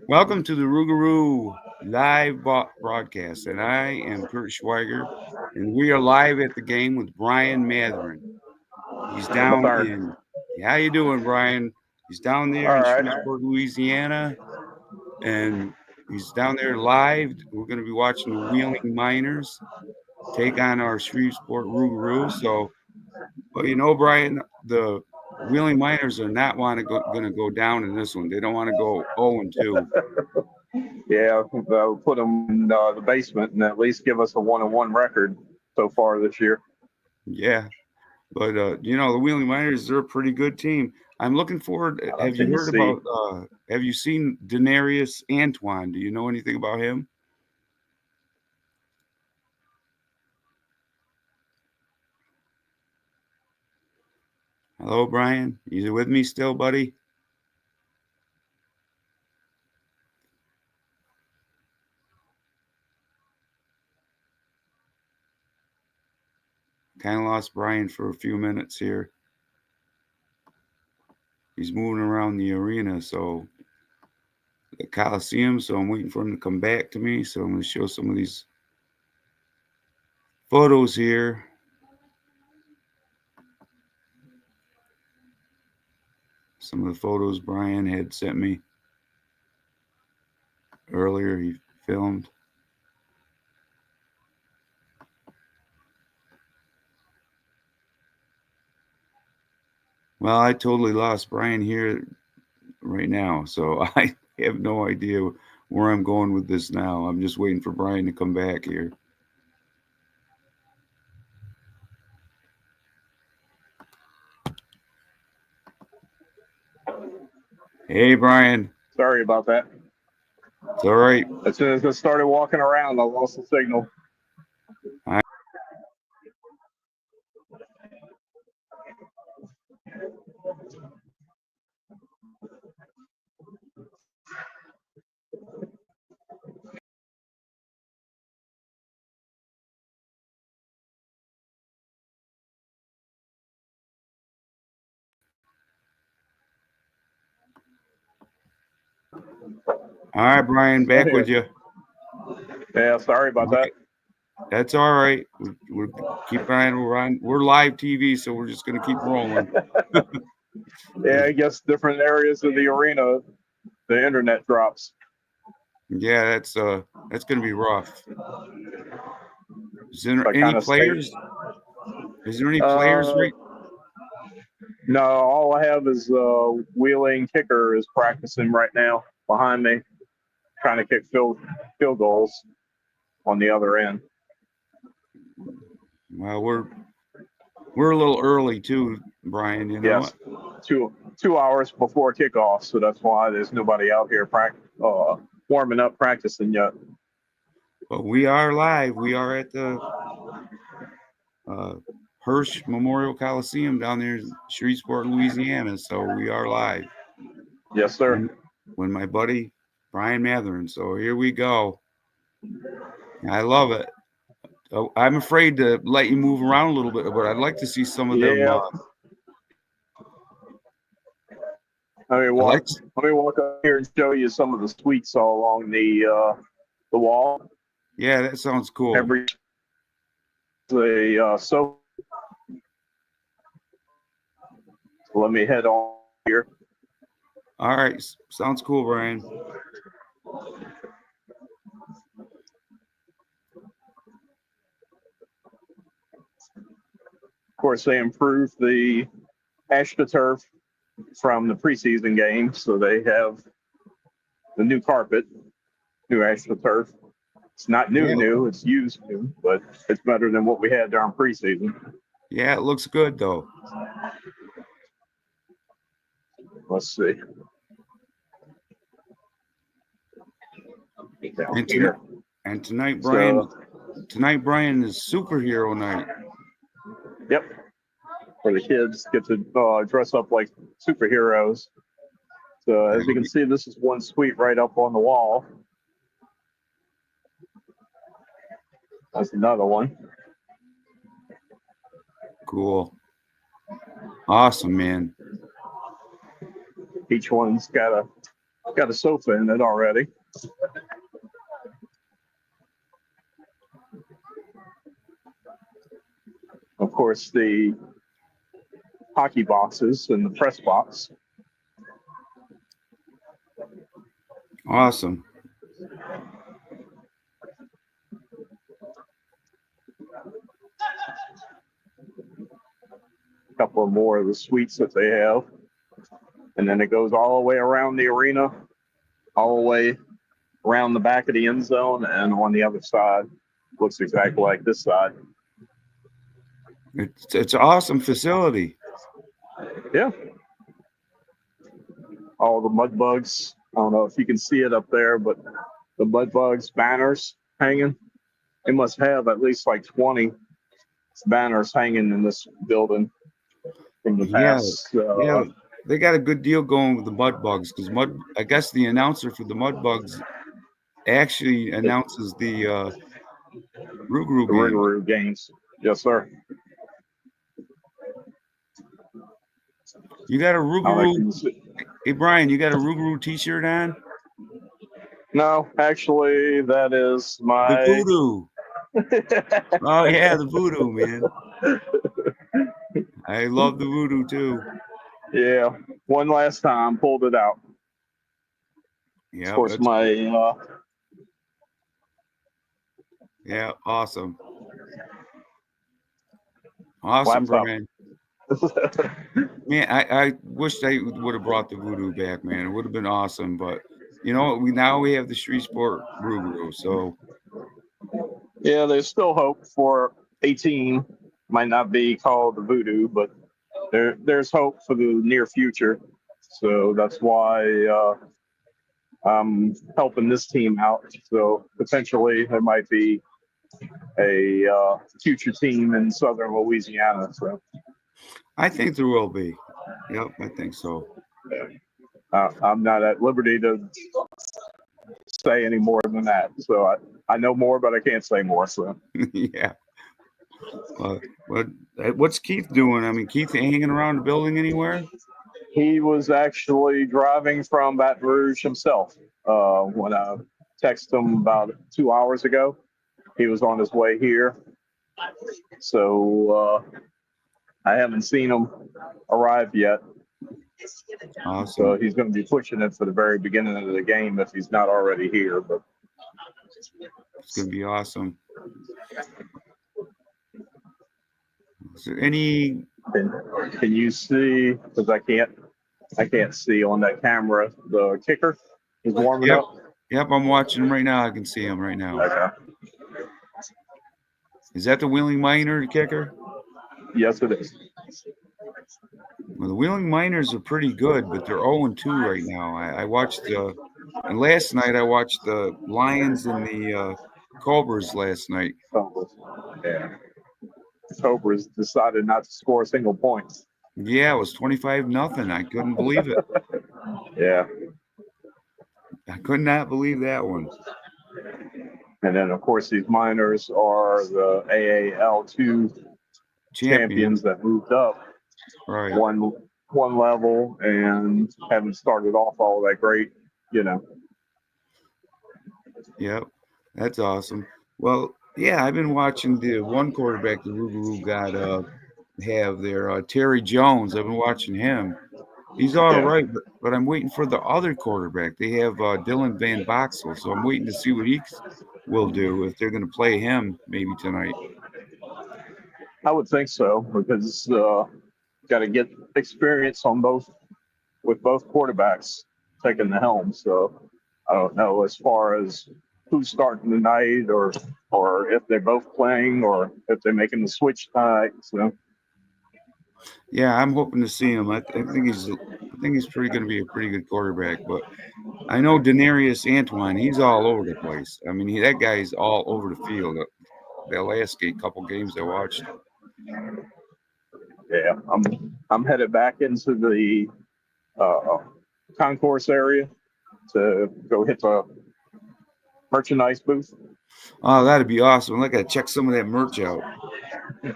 Welcome to the Rouxgaroux live broadcast, and I am Kurt Schweiger, and we are live at the game with Brian Matherin. He's What's down our in, how you doing, Brian? He's down there all in right? Shreveport, Louisiana, and he's down there live. We're going to be watching the Wheeling Miners take on our Shreveport Rouxgaroux. So, well, Brian, the Wheeling Miners are not going to go down in this one. They don't want to go 0-2. Yeah, we'll put them in the basement and at least give us a 1-1 record so far this year. Yeah. But the Wheeling Miners, they're a pretty good team. I'm looking forward. Have you heard Tennessee. about? Have you seen Denarius Antoine? Do you know anything about him? Hello, Brian. You with me still, buddy? Kind of lost Brian for a few minutes here. He's moving around the arena, so the Coliseum. So I'm waiting for him to come back to me. So I'm going to show some of these photos here. Some of the photos Brian had sent me earlier. He filmed. Well, I totally lost Brian here right now, so I have no idea where I'm going with this now. I'm just waiting for Brian to come back here. Hey, Brian. Sorry about that. It's all right. As soon as I started walking around, I lost the signal. I, all right, Brian, back with you. Yeah, sorry about that. Okay, that's all right. We're keep on. We're live TV, so we're just gonna keep rolling. Yeah, I guess different areas of the arena, the internet drops. Yeah, that's gonna be rough. Is there So I any kind of stay. players? Is there any players Uh, right? no, all I have is Wheeling kicker is practicing right now behind me, trying to kick field goals on the other end. Well, we're a little early too, Brian. You know. Yes, two hours before kickoff, so that's why there's nobody out here warming up practicing yet. But we are live. We are at the uh, Hirsch Memorial Coliseum down there in Shreveport, Louisiana. So we are live. Yes, sir. When my buddy Brian Matherin. So here we go. I love it. I'm afraid to let you move around a little bit, but I'd like to see some of them. Yeah. Let me I like. walk. Let me walk up here and show you some of the suites all along the wall. Yeah, that sounds cool. Every the so. Let me head on here. All right, sounds cool, Brian. Of course, they improved the AstroTurf from the preseason game, so they have the new carpet, new AstroTurf. It's not Yeah, new, it's used new, but it's better than what we had during preseason. yeah, it looks good though. Let's see. Down And here. and tonight, So, Brian is superhero night. yep, where the kids get to dress up like superheroes. So, as you can see, this is one suite right up on the wall. That's another one. Cool. Awesome, man. Each one's got a Got a sofa in it already. Of course, the hockey boxes and the press box. Awesome. A couple of more of the suites that they have. And then it goes all the way around the arena, all the way around the back of the end zone, and on the other side. Looks exactly like this side. It's an awesome facility. Yeah. All the mud bugs. I don't know if you can see it up there, but the mud bugs banners hanging. They must have at least like 20 banners hanging in this building from the Yeah, past. yeah. They got a good deal going with the mud bugs because I guess the announcer for the mud bugs actually announces the Rouxgaroux The game. Rouxgaroux games. Yes, sir. You got a I like Rouxgaroux. Hey Brian, you got a Rouxgaroux T-shirt on? No, actually, that is The my. voodoo. Oh yeah, the voodoo, man. I love the voodoo too. Yeah, one last time, pulled it out. Of Yeah, course, that's cool. my. Yeah, awesome. Awesome, Laptop. Brian. Man, I wish they would have brought the voodoo back, man. It would have been awesome. But you know, we have the Shreveport Rouxgaroux, so Yeah, there's still hope for 18. Might not be called the voodoo, but there's hope for the near future. So that's why I'm helping this team out. So potentially there might be a future team in southern Louisiana. So I think there will be. Yep, I think so. I'm not at liberty to say any more than that. So I know more, but I can't say more. So Yeah. What what's Keith doing? I mean, Keith hanging around the building anywhere? he was actually driving from Baton Rouge himself when I texted him about 2 hours ago. He was on his way here. So I haven't seen him arrive yet. Awesome. So he's going to be pushing it for the very beginning of the game if he's not already here. But It's gonna be awesome. Is there any? can you see? Because I can't see on that camera. The kicker is warming Yep, up. yep. I'm watching him right now. I can see him right now. Okay. Is that the Wheeling Miner, the kicker? Yes, it is. Well, the Wheeling Miners are pretty good, but they're 0-2 right now. I watched and last night I watched the Lions and the Cobras last night. Yeah. Cobras decided not to score a single point. Yeah, it was 25-0. I couldn't believe it. Yeah. I could not believe that one. And then, of course, these Miners are the AAL2 Champion, champions that moved up right? one level and haven't started off all that great, you know. Yep, that's awesome. Well, yeah, I've been watching the one quarterback the Rouxgaroux got have there, Terry Jones. I've been watching him. He's all Yeah. right, but I'm waiting for the other quarterback. They have Dylan Van Boxel, so I'm waiting to see what he will do if they're going to play him maybe tonight. I would think so because got to get experience on both with both quarterbacks taking the helm. So I don't know as far as who's starting tonight or if they're both playing or if they're making the switch tonight. So Yeah, I'm hoping to see him. I think he's pretty going to be a pretty good quarterback. But I know Denarius Antoine, he's all over the place. I mean, that guy's all over the field. The last couple games I watched. yeah, I'm headed back into the uh, concourse area to go hit the merchandise booth. Oh, that'd be awesome. I got to check some of that merch out. I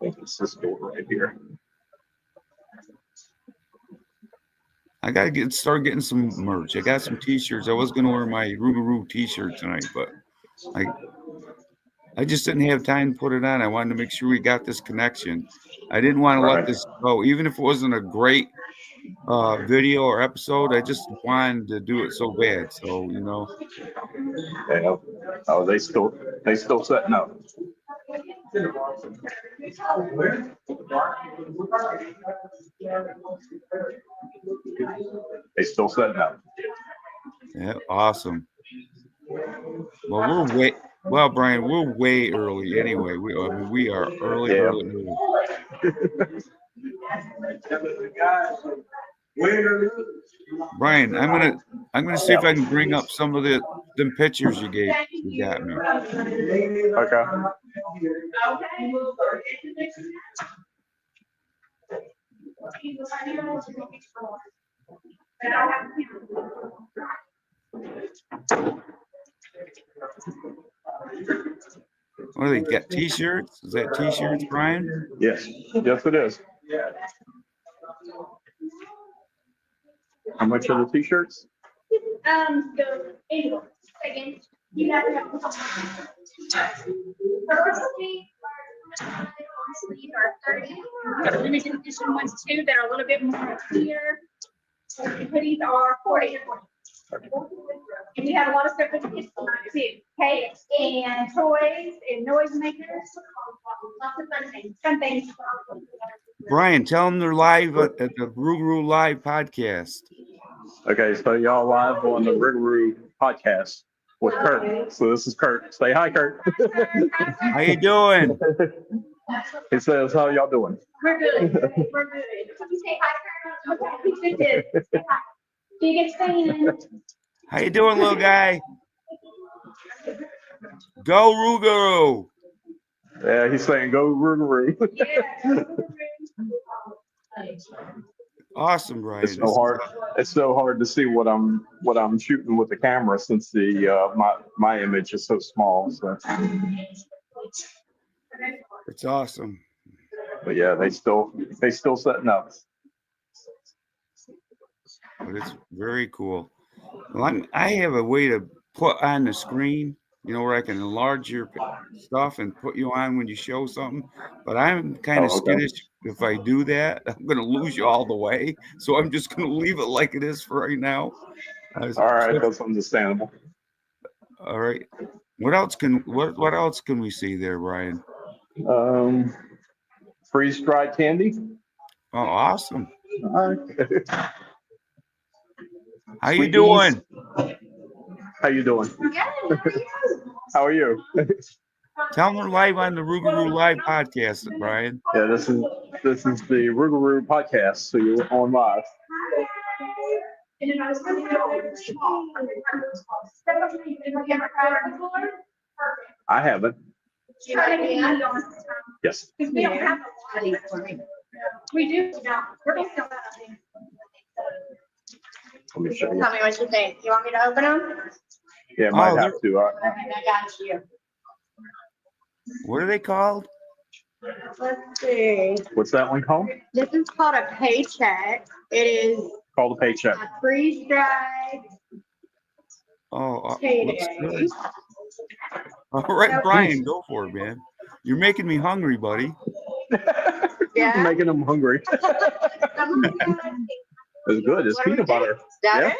think it's this door right here. I gotta start getting some merch. I got some T-shirts. I was gonna wear my Rouxgaroux T-shirt tonight, but I just didn't have time to put it on. I wanted to make sure we got this connection. I didn't want to let Right. this go, even if it wasn't a great video or episode. I just wanted to do it so bad. So Yeah. Oh, they still setting up. They still setting up. yeah, awesome. Well, Brian, we're way early anyway. We are early, Yeah. early. Brian, I'm gonna see if I can bring up some of them pictures you got me. Okay. What do they got? T-shirts? Is that T-shirts, Brian? Yes. Yes, it is. How much are the T-shirts? So anyway, again, you have to have sleeve are 30. The limited edition ones too that are a little bit more clear. Hoodies are 40. And we have a lot of stuff with kids too. Cakes and toys and noisemakers. Lots of fun things. Fun things. Brian, tell them they're live at the Rouxgaroux Live podcast. Okay, so y'all live on the Rouxgaroux podcast with Kurt. So this is Kurt. Say hi, Kurt. How you doing? He says, "How y'all doing?" We're good. We're good. Can you say hi, Kurt? Okay, we did. Say hi. Do you get staying? How you doing, little guy? Go Rouxgaroux! Yeah, he's saying, "Go Rouxgaroux." Yeah. Awesome, Brian. It's so hard. It's so hard to see what I'm shooting with the camera since the my image is so small. So, It's awesome. but yeah, they still setting up. But it's very cool. Well, I have a way to put on the screen, where I can enlarge your stuff and put you on when you show something. But I'm kind of Oh, okay. skittish. If I do that, I'm going to lose you all the way. So I'm just going to leave it like it is for right now. All right, that's understandable. All right. What else can we see there, Brian? Freeze dried candy. Oh, awesome. How you Sweeties. doing? How you doing? How are you? Tell them we're live on the Rouxgaroux Live podcast, Brian. Yeah, this is the Rouxgaroux podcast, so you're on live. I haven't. Yes. We don't have a lot of these. We do. We're going to Let me show you. tell me what you think. You want me to open them? Yeah, might Oh, have to. Okay, I got you. What are they called? Let's see. What's that one called? This is called a paycheck. It is Called a paycheck. a freeze-dried Oh, looks potato. good. All right, Brian, go for it, man. You're making me hungry, buddy. Yeah. Making them hungry. It's good. It's peanut butter. That Yeah. is.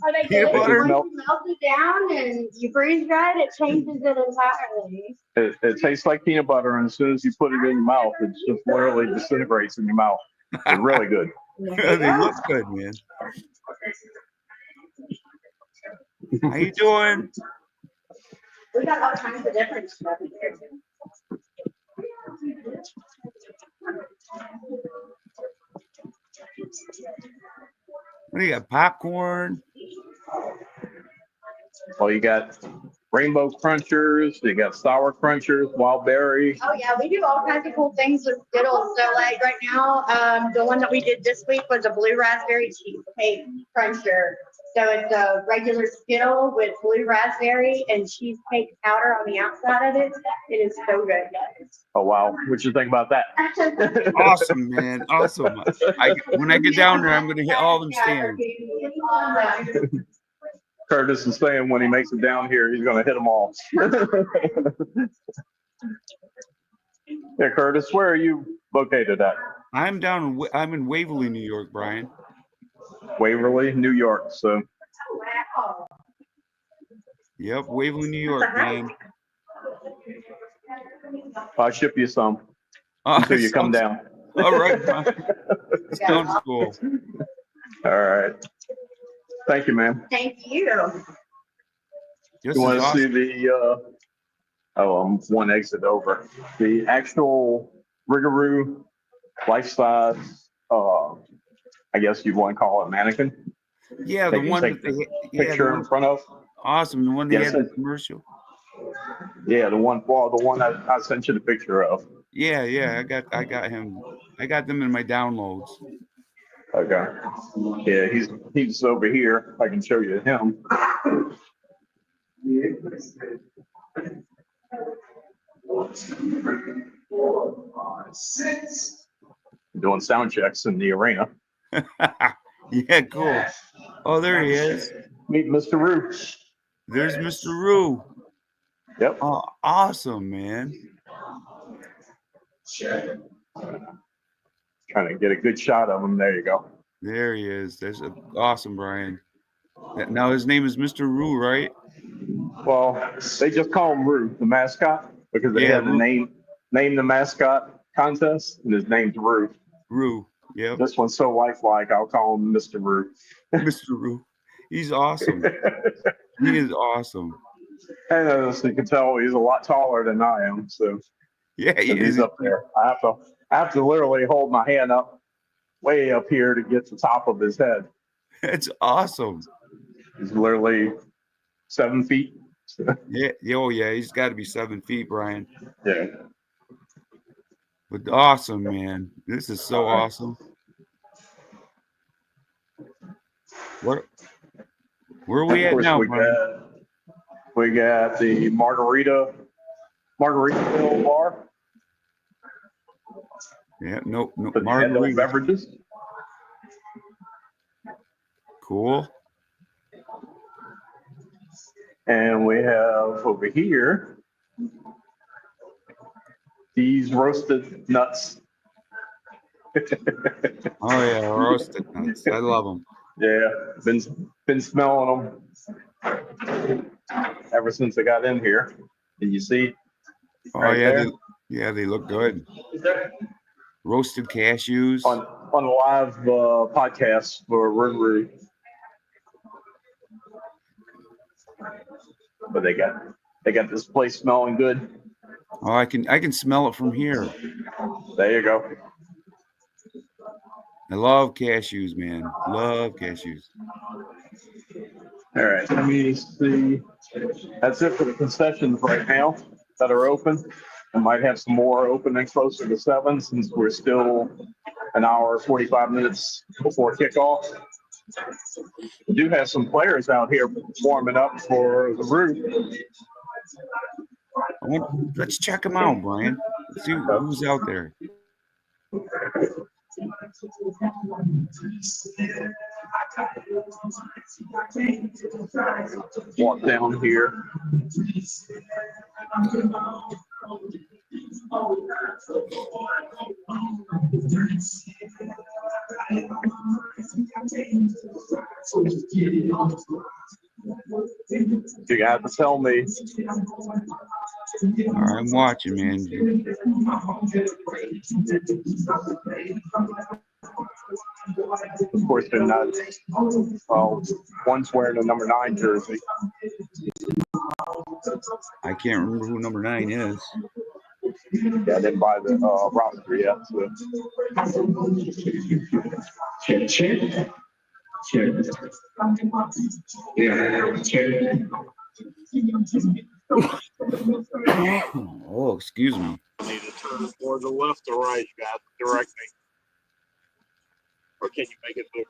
Are they Peanut good? butter? Once you melt it down and you freeze dry it, it changes it entirely. It tastes like peanut butter, and as soon as you put it in your mouth, it just literally disintegrates in your mouth. It's really good. They look good, man. How you doing? We got all kinds of different stuff here too. What do you got? Popcorn? Well, you got rainbow crunchers, you got sour crunchers, wild berry. Oh yeah, we do all kinds of cool things with Skittles. So like right now, the one that we did this week was a blue raspberry cheesecake cruncher. So it's a regular Skittle with blue raspberry and cheesecake powder on the outside of it. It is so good, guys. Oh wow, what you think about that? Awesome, man. Awesome. When I get down there, I'm gonna hit all them stands. Curtis is saying when he makes it down here, he's gonna hit them all. Yeah, Curtis, where are you located at? I'm in Waverly, New York, Brian. Waverly, New York. So Yep, Waverly, New York, man. I'll ship you some until you come down. All right, Brian. Sounds cool. All right. Thank you, ma'am. Thank you. This You want is to see awesome. the I'm one exit over. The actual Rouxgaroux life-size, I guess you want to call it mannequin. Yeah, They the can one take that the they picture in front of. awesome. The one they Yes, had in sir. the commercial. Yeah, the one I sent you the picture of. Yeah, I got him. I got them in my downloads. Okay. Yeah, he's over here. I can show you him. Doing sound checks in the arena. Yeah, cool. Oh, there he is. Meet Mr. Roux. There's Mr. Roux. Yep. Oh, awesome, man. Trying to get a good shot of him. There you go. There he is. Awesome, Brian. Now his name is Mr. Roux, right? Well, they just call him Roux, the mascot, because they Yeah, had to name the mascot contest, and his name's Roux. Roux. Yep. This one's so lifelike, I'll call him Mr. Roux. Mr. Roux. He's awesome. He is awesome. And as you can tell, he's a lot taller than I am, so Yeah, he he's is. up there. I have to literally hold my hand up way up here to get the top of his head. That's awesome. He's literally 7 feet. Yeah. Oh, yeah. He's got to be 7 feet, Brian. Yeah. But awesome, man. This is so awesome. Where are we at now, Brian? We got the Margaritaville bar. Yeah, no, For the adult margarita. beverages. Cool. And we have over here these roasted nuts. Oh yeah, roasted nuts. I love them. Yeah, been smelling them ever since I got in here. Did you see? Oh Right yeah, there? they look good. Roasted cashews. On a live podcast for Rouxgaroux. But they got this place smelling good. Oh, I can smell it from here. There you go. I love cashews, man. Love cashews. All right, let me see. That's it for the concessions right now that are open. I might have some more opening closer to 7 since we're still an hour, 45 minutes before kickoff. We do have some players out here warming up for the Roux. Let's check them out, Brian. Let's see who's out there. Walk down here. You got to tell me. All right, I'm watching, man. Of course, they're not. Well, one's wearing a number 9 jersey. I can't remember who number 9 is. Yeah, I didn't buy the roster yet. So. Oh, excuse me. I need to turn more to the left or right. You got to direct me. Or can you make it bigger?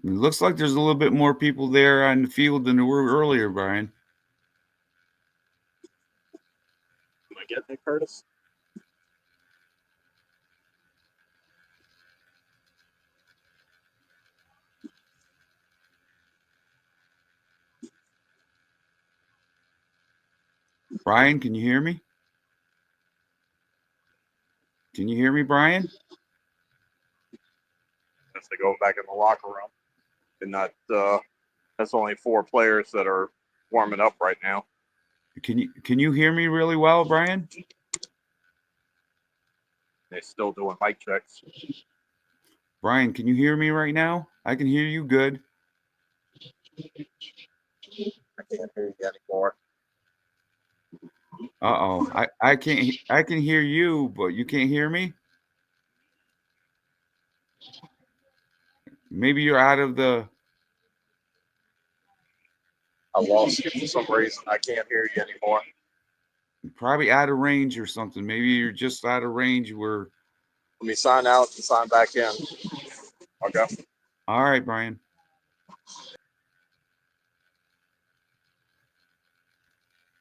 It looks like there's a little bit more people there on the field than there were earlier, Brian. Am I getting it, Curtis? Brian, can you hear me? Can you hear me, Brian? As they go back in the locker room. And that's only 4 players that are warming up right now. Can you hear me really well, Brian? They're still doing mic checks. Brian, can you hear me right now? I can hear you good. I can't hear you anymore. Uh-oh. I can hear you, but you can't hear me? Maybe you're out of the I lost you for some reason. I can't hear you anymore. probably out of range or something. Maybe you're just out of range where Let me sign out and sign back in. Okay. all right, Brian.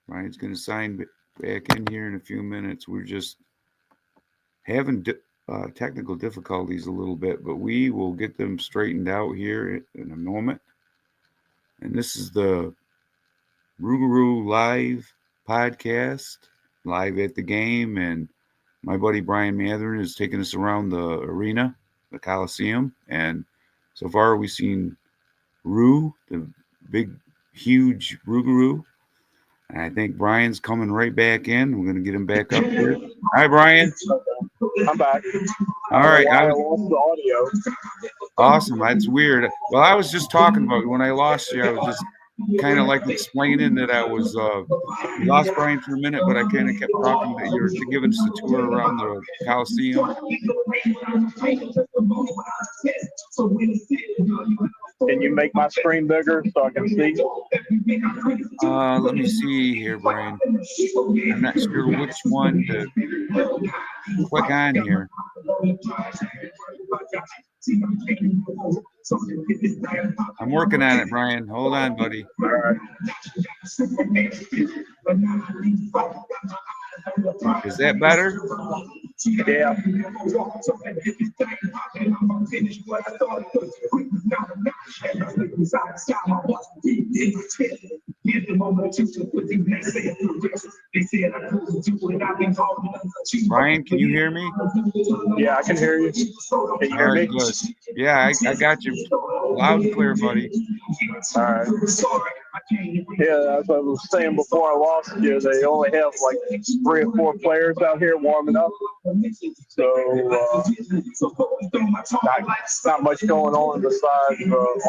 Brian's going to sign back in here in a few minutes. We're just having technical difficulties a little bit, but we will get them straightened out here in a moment. And this is the Rouxgaroux Live podcast, live at the game. And my buddy Brian Matherin is taking us around the arena, the Coliseum. And so far we've seen Roux, the big, huge Rouxgaroux. And I think Brian's coming right back in. We're going to get him back up here. Hi, Brian. I'm back. All right. I lost the audio. Awesome. That's weird. Well, I was just talking about when I lost you. I was just kind of like explaining that I was we lost Brian for a minute, but I kind of kept talking that you're giving us a tour around the Coliseum. Can you make my screen bigger so I can see? Let me see here, Brian. I'm not sure which one to click on here. I'm working on it, Brian. Hold on, buddy. All right. Is that better? Yeah. Brian, can you hear me? Yeah, I can hear you. Can you hear All right, me? good. Yeah, I got you loud and clear, buddy. All right. Yeah, as I was saying before I lost you, they only have like 3 or 4 players out here warming up. So not much going on besides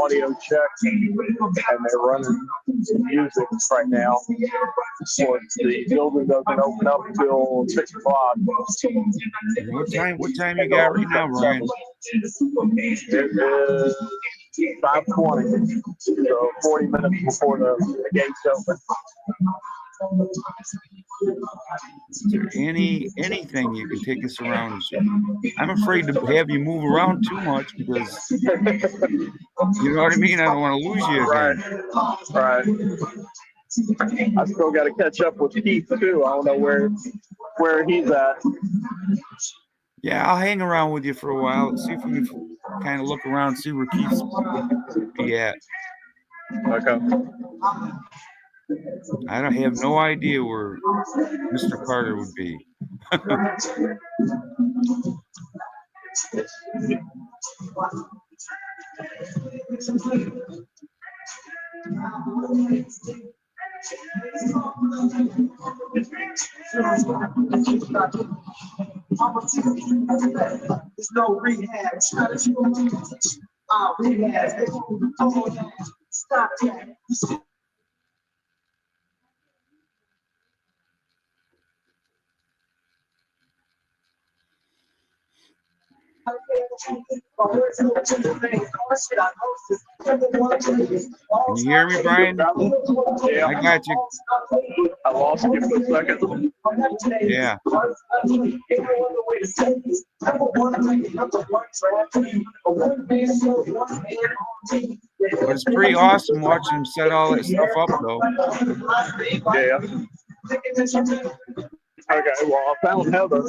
audio checks, and they're running some music right now. Of course, the building doesn't open up until 6 o'clock. What time you got right now, Brian? It is 5:20, so 40 minutes before the gates open. Is there anything you can take us around? I'm afraid to have you move around too much because you know what I mean. I don't want to lose you again. Right. I still got to catch up with Keith too. I don't know where he's at. Yeah, I'll hang around with you for a while. See if we can kind of look around, see where Keith's be at. Okay. I don't have no idea where Mr. Carter would be. There's no rehab. Stop that. Can you hear me, Brian? Yeah. I got you. I lost you for a second. Yeah. But it's pretty awesome watching him set all that stuff up, though. Yeah. Okay, well, I found Heather.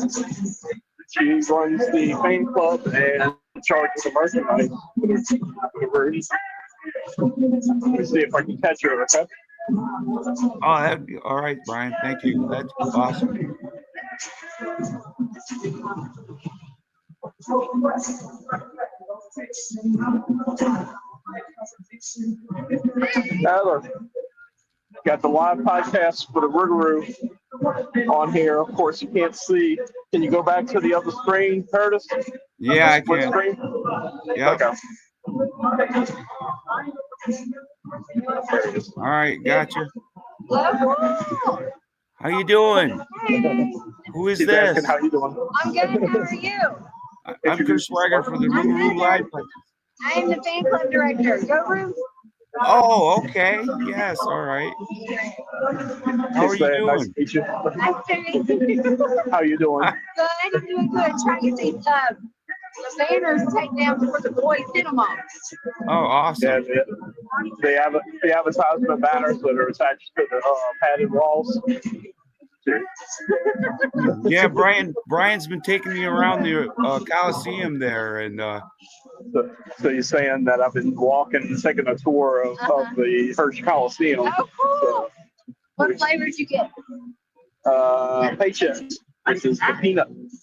She runs the fan club and charges the merchandise for the rooms. Let me see if I can catch her, okay? Oh, that'd be all right, Brian. Thank you. That's awesome. Heather, got the live podcast for the Rouxgaroux on here. Of course, you can't see. Can you go back to the other screen, Curtis? Yeah, I Split can. screen? Yeah. Okay. All right, gotcha. Hello. How you doing? Who is She's this? asking how you doing. I'm good. How are you? I'm Chris Swagger for the Rouxgaroux Live. I am the fan club director. Go Room. Oh, okay. Yes, all right. How are She's you saying, nice doing? to meet you. Nice to meet you. How you doing? Good. I'm doing good. Trying to get these the banners taken down before the boys hit them all. Oh, awesome. Yeah, the advertisement banners that are attached to the padded walls. Yeah, Brian's been taking me around the Coliseum there, and So you're saying that I've been walking and taking a tour of the Hirsch Coliseum. Oh, cool. What flavor did you get? Paychecks. This is the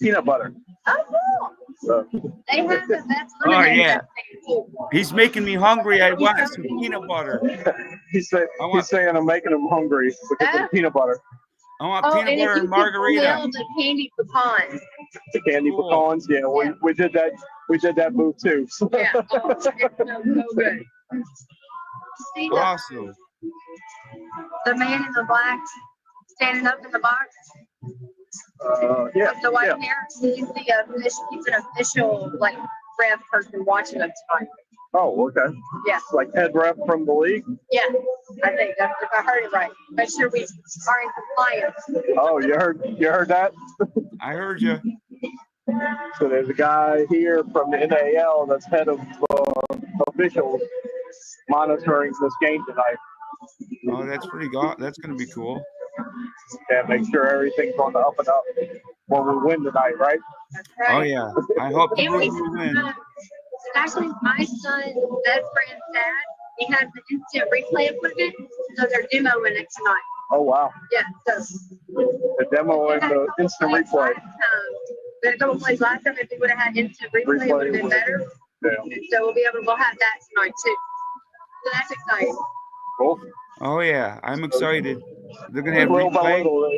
peanut butter. Oh, cool. So, They have the best Oh, lemonade yeah. up there, too. he's making me hungry. I want some peanut butter. he's want- saying I'm making him hungry because of the peanut butter. I want Oh, peanut and if butter you and could margarita. smell the candy pecans. The candy Cool. pecans. Yeah, we did that. We did that move too. Yeah. Oh, it smells so good. See Awesome. the man in the black standing up in the box Yeah. with the white Yeah. hair? He's the official. He's an official like ref person watching us tonight. Oh, okay. Yeah. Like head ref from the league. Yeah, I think that's if I heard it right. Make sure we are in compliance. Oh, you heard that? I heard you. So there's a guy here from the NAL that's head of officials monitoring this game tonight. Oh, that's that's going to be cool. And make sure everything's on the up and up when we win tonight, right? That's right. Oh, yeah. I hope the And we Rouxgaroux win. actually, my son's best friend's dad, he has the instant replay equipment, so they're demoing it tonight. Oh, wow. Yeah, so. The demo and the instant replay. There's a couple plays last time. If they would have had instant replay, it would have been better. Yeah. And so we'll have that tonight too. So that's exciting. Cool. Oh, yeah. I'm excited. They're going to have Little by replay. little,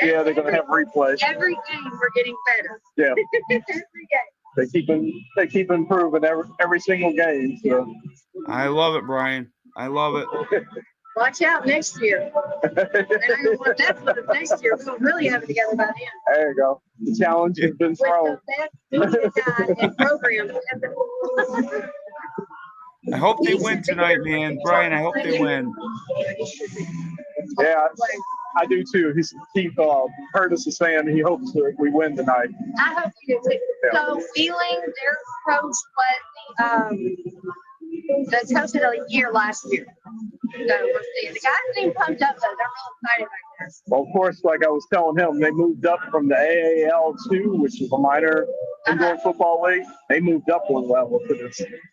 yeah, they're going to have replay. Every game we're getting better. Yeah. Every game. They keep improving every single game. So. I love it, Brian. I love it. Watch out next year. And I don't want that for the next year. We'll really have it together by then. There you go. The challenge has been With thrown. the best media guy and program ever. I hope they win tonight, man. Brian, I hope they win. Yeah, I do too. Keith Curtis is saying he hopes that we win tonight. I hope you do too. So Wheeling, their coach was the coach of the year last year. So we'll see. The guys seem pumped up though. They're real excited back there. Well, of course, like I was telling him, they moved up from the AAL2, which is a minor indoor football league. They moved up one level to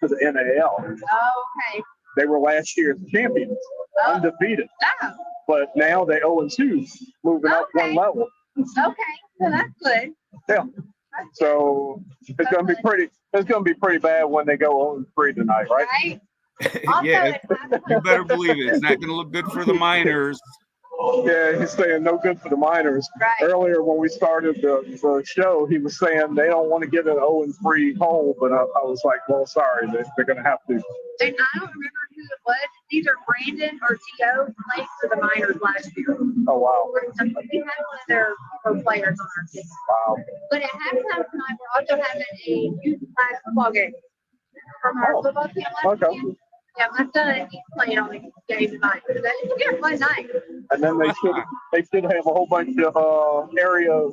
the NAL. Oh, okay. They were last year's champions, undefeated. Oh, But now they 0-2, moving up one level. okay. Well, that's good. Yeah. So it's gonna be pretty. It's gonna be pretty bad when they go 0-3 tonight, right? Right? Also, Yeah, you better believe it. It's not going to look good for the Miners. Yeah, he's saying no good for the Miners. Right. Earlier when we started the show, he was saying they don't want to get an 0-3 hole, but I was like, well, sorry, they're going to have to. And I don't remember who it was. Either Brandon or T.O. played for the Miners last year. Oh, wow. We had one of their pro players on our team. Wow. But at halftime tonight, we're also having a youth flag football game from our football team last weekend. Yeah, my son, he's playing on the game tonight. So it's gonna be a fun night. And then they should have a whole bunch of area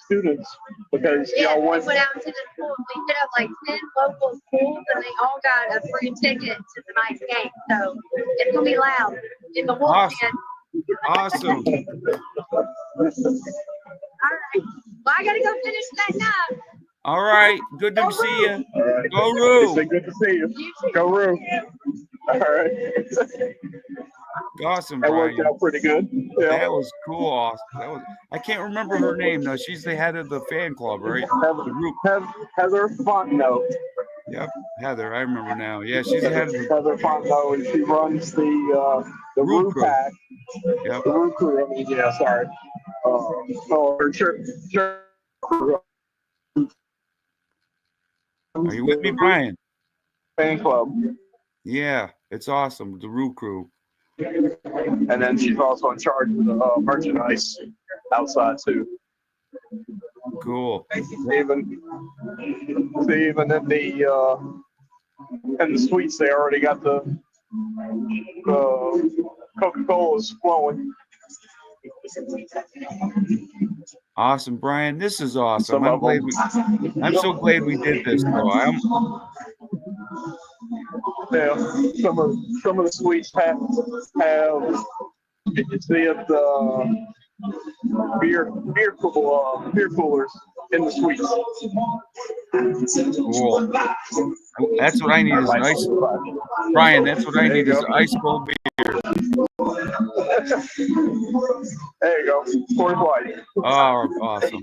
students because Yeah, y'all we went. went out to the pool. We hit up like 10 local schools, and they all got a free ticket to tonight's game. So it's gonna be loud in the wolf Awesome. den. Awesome. All right. Well, I gotta go finish that up. All right. Good to see you. All right. Go Roo. It's good to see you. Go Roo. All right. Awesome, That Brian. worked out pretty good. Yeah. That was cool. Awesome. I can't remember her name though. She's the head of the fan club, right? The group. Heather Fontenot. Yep, Heather. I remember now. Yeah, she's the head of the Heather Fontenot, and she runs the Roo crew. Pack. Yep. The Roo Crew. I mean, yeah, sorry. Her church. Are you with me, Brian? Fan club. Yeah, it's awesome. The Roo Crew. And then she's also in charge of the merchandise outside too. Cool. Even in the suites, they already got the Coca-Cola's flowing. Awesome, Brian. This is awesome. Some I'm of glad them. I'm so glad we did this, though. Yeah, some of the suites have you can see it beer coolers in the suites. Cool. That's what I need is an ice. Brian, that's what I need is ice cold beer. There you go. Coors Light. Oh, awesome.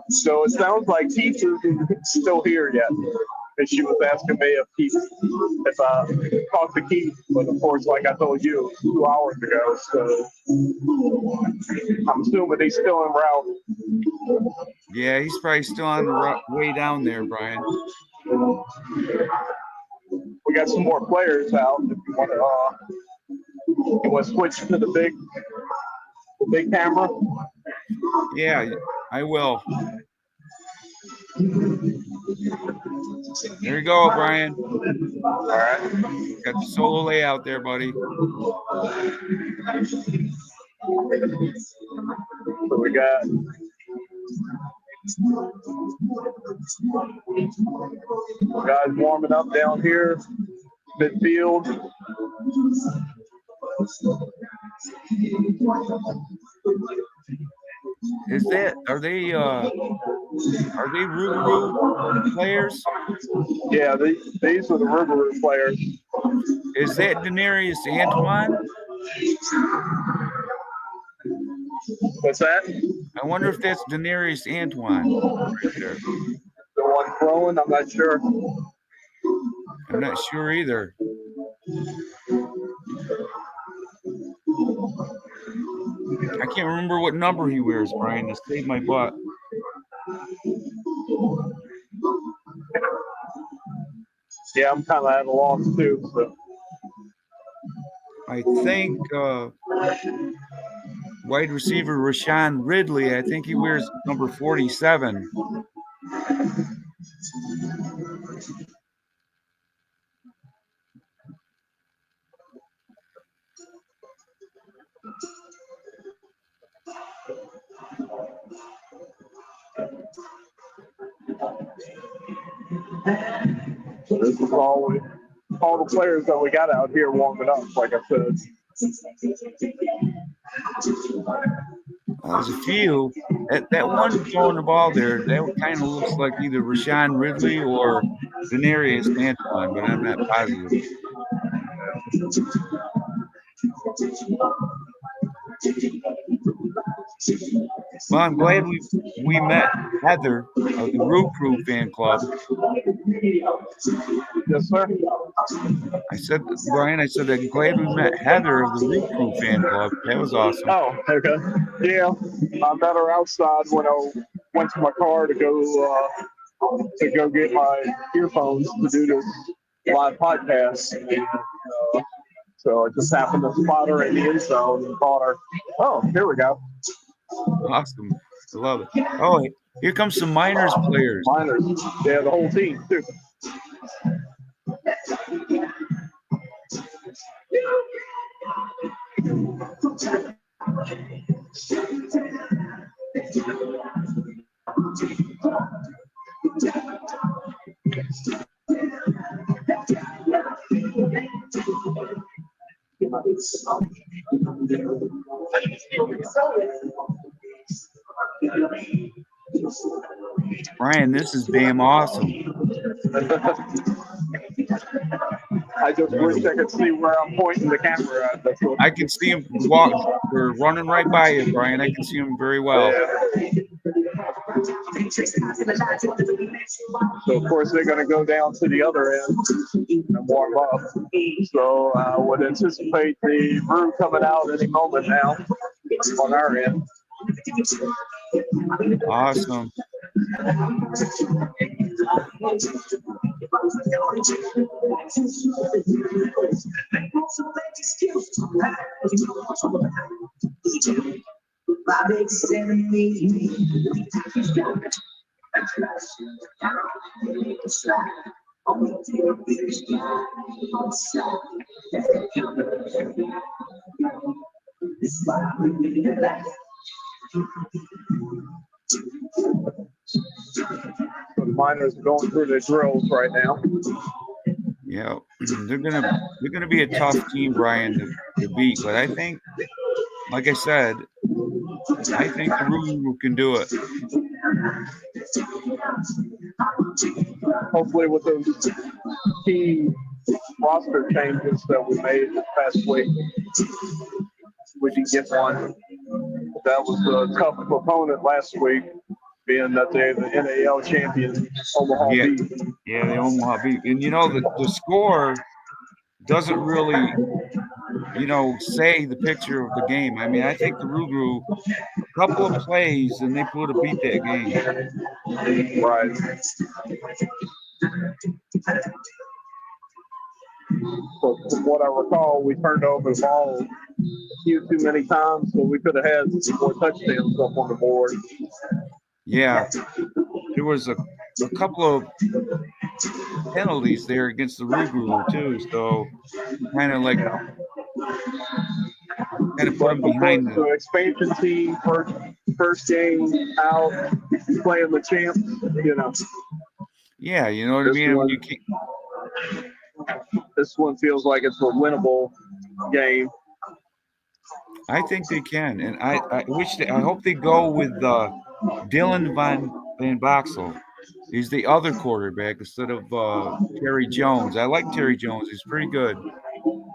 So it sounds like Keith isn't still here yet. And she was asking me if I talked to Keith, but of course, like I told you 2 hours ago, so I'm assuming he's still en route. Yeah, he's probably still on the way down there, Brian. We got some more players out. If you want to switch to the big camera. Yeah, I will. There you go, Brian. All right. Got the solo layout there, buddy. So we got guys warming up down here, midfield. Are they Rouxgaroux players? Yeah, these are the Rouxgaroux players. Is that Denarius Antoine? What's that? I wonder if that's Denarius Antoine right there. The one throwing? I'm not sure. I'm not sure either. I can't remember what number he wears, Brian, to save my butt. Yeah, I'm kind of at a loss too. So. I think wide receiver Rashawn Ridley, I think he wears number 47. So this is all the players that we got out here warming up, like I said. There's a few. That one throwing the ball there, that kind of looks like either Rashawn Ridley or Denarius Antoine, but I'm not positive. Well, I'm glad we met Heather of the Roo Crew fan club. Yes, sir. I said, Brian, I'm glad we met Heather of the Roo Crew fan club. That was awesome. Oh, okay. Yeah, I met her outside when I went to my car to go get my earphones to do this live podcast. And, So I just happened to spot her in the end zone and thought her, oh, here we go. Awesome. I love it. Oh, here comes some Miners players. Miners. Yeah, the whole team, too. Brian, this is damn awesome. I just wish I could see where I'm pointing the camera at. That's what, I can see them they're running right by you, Brian. I can see them very well. So, of course, they're going to go down to the other end and warm up. So I would anticipate the room coming out any moment now on our end. Awesome. So the Miners are going through their drills right now. Yeah, they're gonna be a tough team, Brian, to beat. But I think, like I said, I think the Rouxgaroux can do it. Hopefully, with those key roster changes that we made this past week, we can get one. That was a tough opponent last week, being that they're the NAL champion, Omaha Yeah, Beef. yeah, the Omaha Beef, and the score doesn't really, say the picture of the game. I mean, I think the Rouxgaroux, a couple of plays, and they would have beat that game. Right. So from what I recall, we turned over the ball a few too many times, so we could have had some more touchdowns up on the board. Yeah, there was a couple of penalties there against the Rouxgaroux too, so kind of put them behind The expansion team, first game out, playing the champ, Yeah, you know what I mean. When you keep, this one feels like it's a winnable game. I think they can, and I hope they go with Dylan Van Boxel. He's the other quarterback instead of Terry Jones. I like Terry Jones; he's pretty good,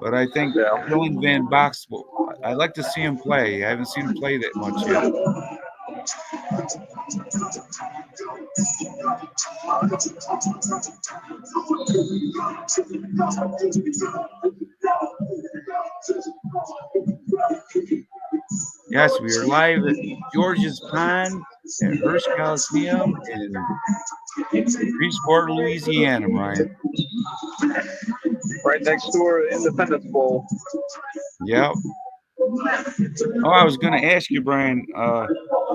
but I think Dylan Van Boxel. I'd like to see him play. I haven't seen him play that much yet. Yes, we are live at George's Pond at Hirsch Coliseum in Shreveport, Louisiana, Brian. Right next door, Independence Bowl. Yep. Oh, I was going to ask you, Brian.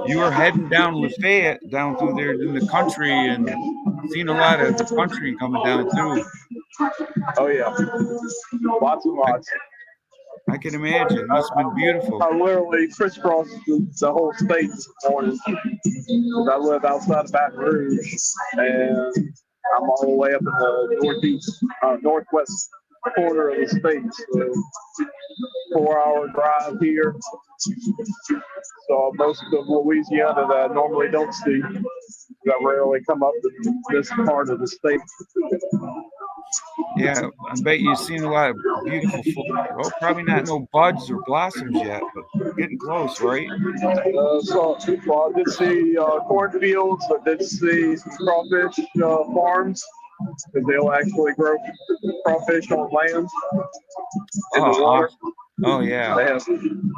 You were heading down Lafayette, down through there in the country, and seen a lot of the country coming down through. Oh yeah, lots and lots. I can imagine. It must have been beautiful. I literally crisscrossed the whole state this morning. I live outside of Baton Rouge, and I'm all the way up in the northwest corner of the state. So 4-hour drive here. Saw most of Louisiana that I normally don't see. I rarely come up to this part of the state. Yeah, I bet you've seen a lot of beautiful, well, probably not no buds or blossoms yet, but getting close, right? So I did see cornfields. I did see some crawfish farms, because they'll actually grow crawfish on land in the water. Awesome. Oh yeah.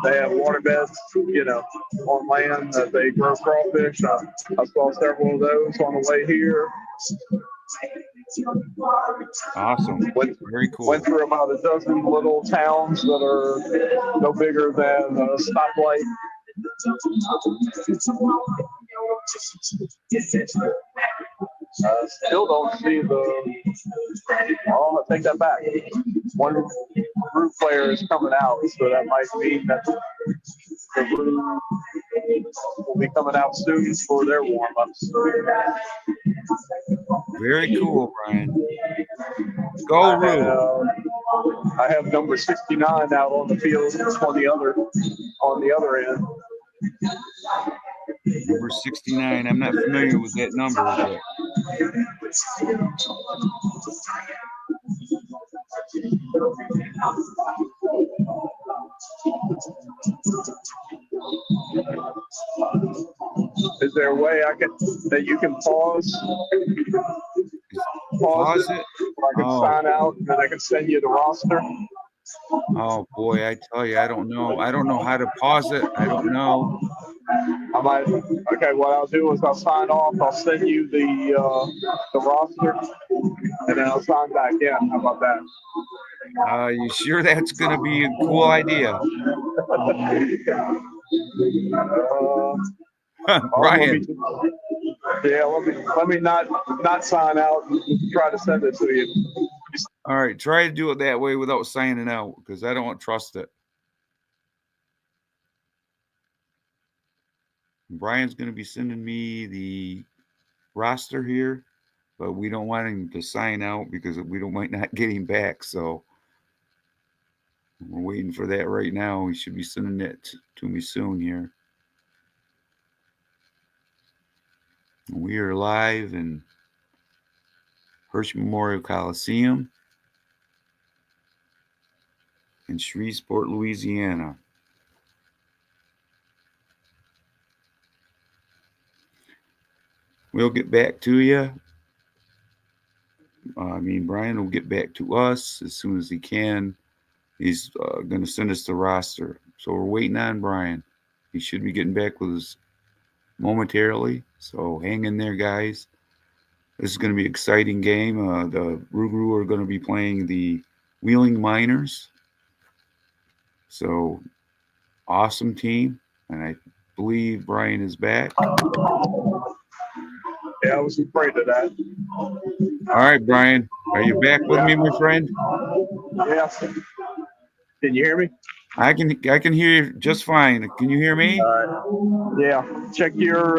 They have water beds, on land that they grow crawfish. I saw several of those on the way here. Awesome. Went, Very went cool. through about a dozen little towns that are no bigger than a stoplight. Still don't see the. Oh, I take that back. One group player is coming out, so that might mean that the group will be coming out soon for their warm-ups. Very cool, Brian. Go Roo. I have number 69 out on the field on the other end. Number 69. I'm not familiar with that number, but Is there a way that you can pause pause it? it. I can Oh, sign out and then I can send you the roster. oh boy, I tell you, I don't know. I don't know how to pause it. I don't know. I might. Okay, what I'll do is I'll sign off. I'll send you the roster, and then I'll sign back in. How about that? You sure that's going to be a cool idea? Brian. Let me not sign out and try to send it to you. All right, try to do it that way without signing out because I don't trust it. Brian's going to be sending me the roster here, but we don't want him to sign out because might not get him back. So we're waiting for that right now. He should be sending it to me soon here. We are live in Hirsch Memorial Coliseum in Shreveport, Louisiana. We'll get back to you. Brian will get back to us as soon as he can. He's going to send us the roster. So we're waiting on Brian. He should be getting back with us momentarily. So hang in there, guys. This is going to be an exciting game. The Rouxgaroux are going to be playing the Wheeling Miners. So awesome team. And I believe Brian is back. Yeah, I was afraid of that. All right, Brian. Are you back with me, my friend? Yeah. Can you hear me? I can hear you just fine. Can you hear me? Yeah. Check your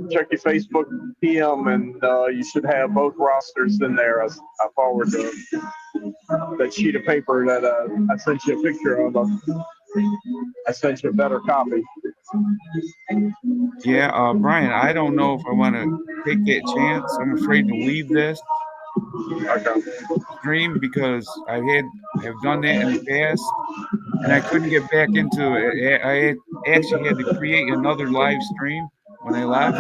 Facebook PM, and you should have both rosters in there. I forward that sheet of paper that I sent you a picture of. I sent you a better copy. Yeah, Brian, I don't know if I want to take that chance. I'm afraid to leave this stream because have done that in the past, and I couldn't get back into it. I actually had to create another live stream when I left,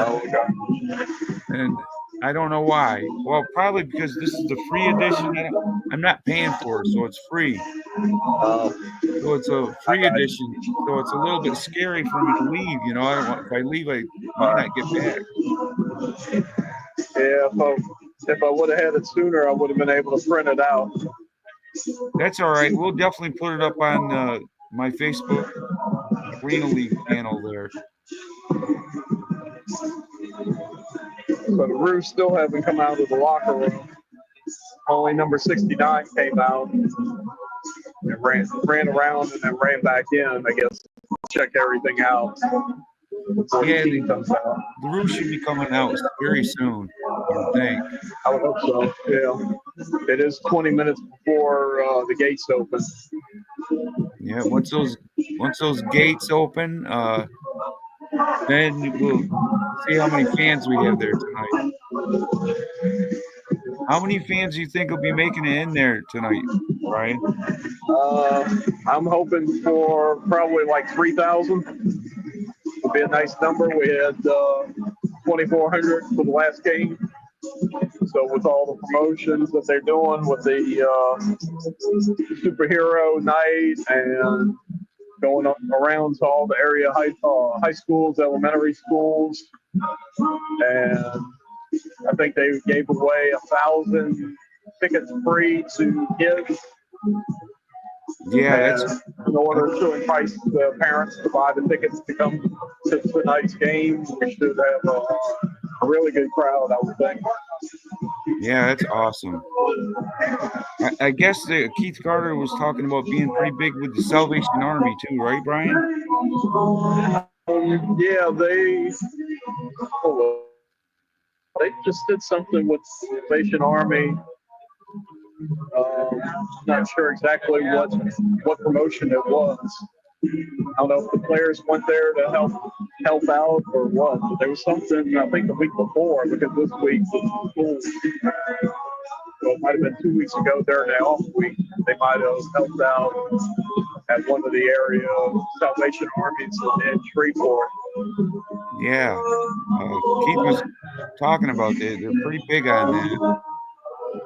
and I don't know why. Well, probably because this is the free edition. I'm not paying for it, so it's free. So it's a free edition. So it's a little bit scary for me to leave. I don't want. If I leave, I might not get back. Yeah, if I would have had it sooner, I would have been able to print it out. That's all right. We'll definitely put it up on my Facebook Arena League channel there. So the Roos still haven't come out of the locker room. Only number 69 came out and ran around and then ran back in, I guess, check everything out. Yeah, the Roos should be coming out very soon, I would think. I would hope so, yeah. It is 20 minutes before the gates open. Yeah, once those gates open, then we'll see how many fans we have there tonight. How many fans do you think will be making it in there tonight, Brian? I'm hoping for probably like 3,000. Would be a nice number. We had 2,400 for the last game. So with all the promotions that they're doing with the superhero night and going around to all the area high schools, elementary schools, and I think they gave away 1,000 tickets free to kids. Yeah, And in order to entice the parents to buy the tickets to come to tonight's game, we should have a really good crowd, I would think. that's awesome. I guess Keith Carter was talking about being pretty big with the Salvation Army too, right, Brian? Yeah, they just did something with Salvation Army. Not sure exactly what promotion it was. I don't know if the players went there to help out or what, but there was something I think the week before, because this week was well, it might have been 2 weeks ago during the off week. They might have helped out at one of the area Salvation Armies in Shreveport. Yeah. Keith was talking about that. They're pretty big on that.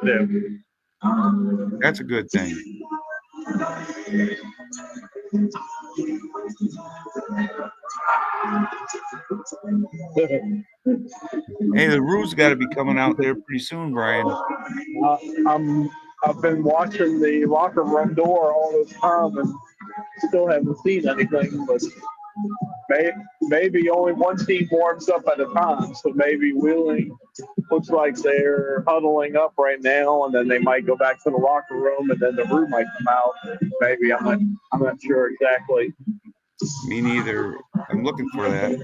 Yeah. That's a good thing. Hey, the Roux's got to be coming out there pretty soon, Brian. I've been watching the locker room door all this time and still haven't seen anything, but maybe only one team warms up at a time. So maybe Wheeling looks like they're huddling up right now, and then they might go back to the locker room, and then the room might come out. Maybe I'm not sure exactly. Me neither. I'm looking for that.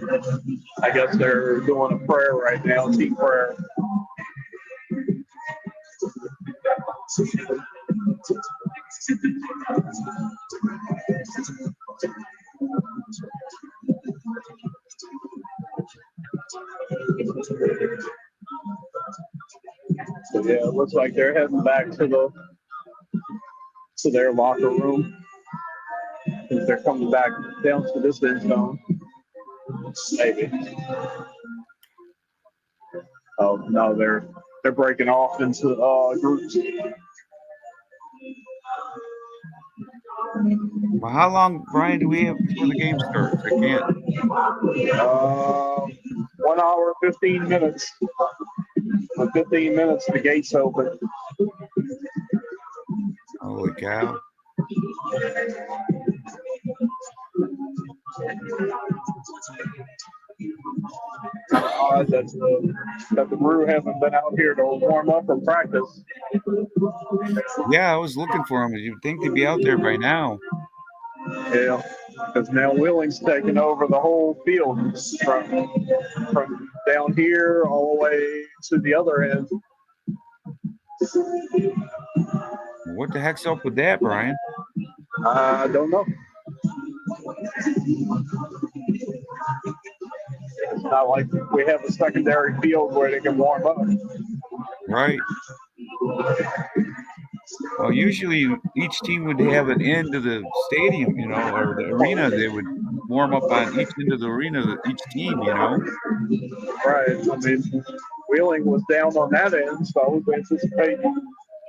I guess they're doing a prayer right now, team prayer. So yeah, it looks like they're heading back to their locker room. They're coming back down to this end zone. Maybe. Oh no, they're breaking off into groups. Well, how long, Brian, do we have before the game starts? I can't. 1 hour, 15 minutes. In 15 minutes, the gates open. Holy cow. Odd that the Brew haven't been out here to warm up and practice. Yeah, I was looking for them. You'd think they'd be out there by now. Yeah, because now Wheeling's taking over the whole field from down here all the way to the other end. What the heck's up with that, Brian? I don't know. It's not like we have a secondary field where they can warm up. Right. Well, usually each team would have an end of the stadium, or the arena. They would warm up on each end of the arena, each team, Right. I mean, Wheeling was down on that end, so I was anticipating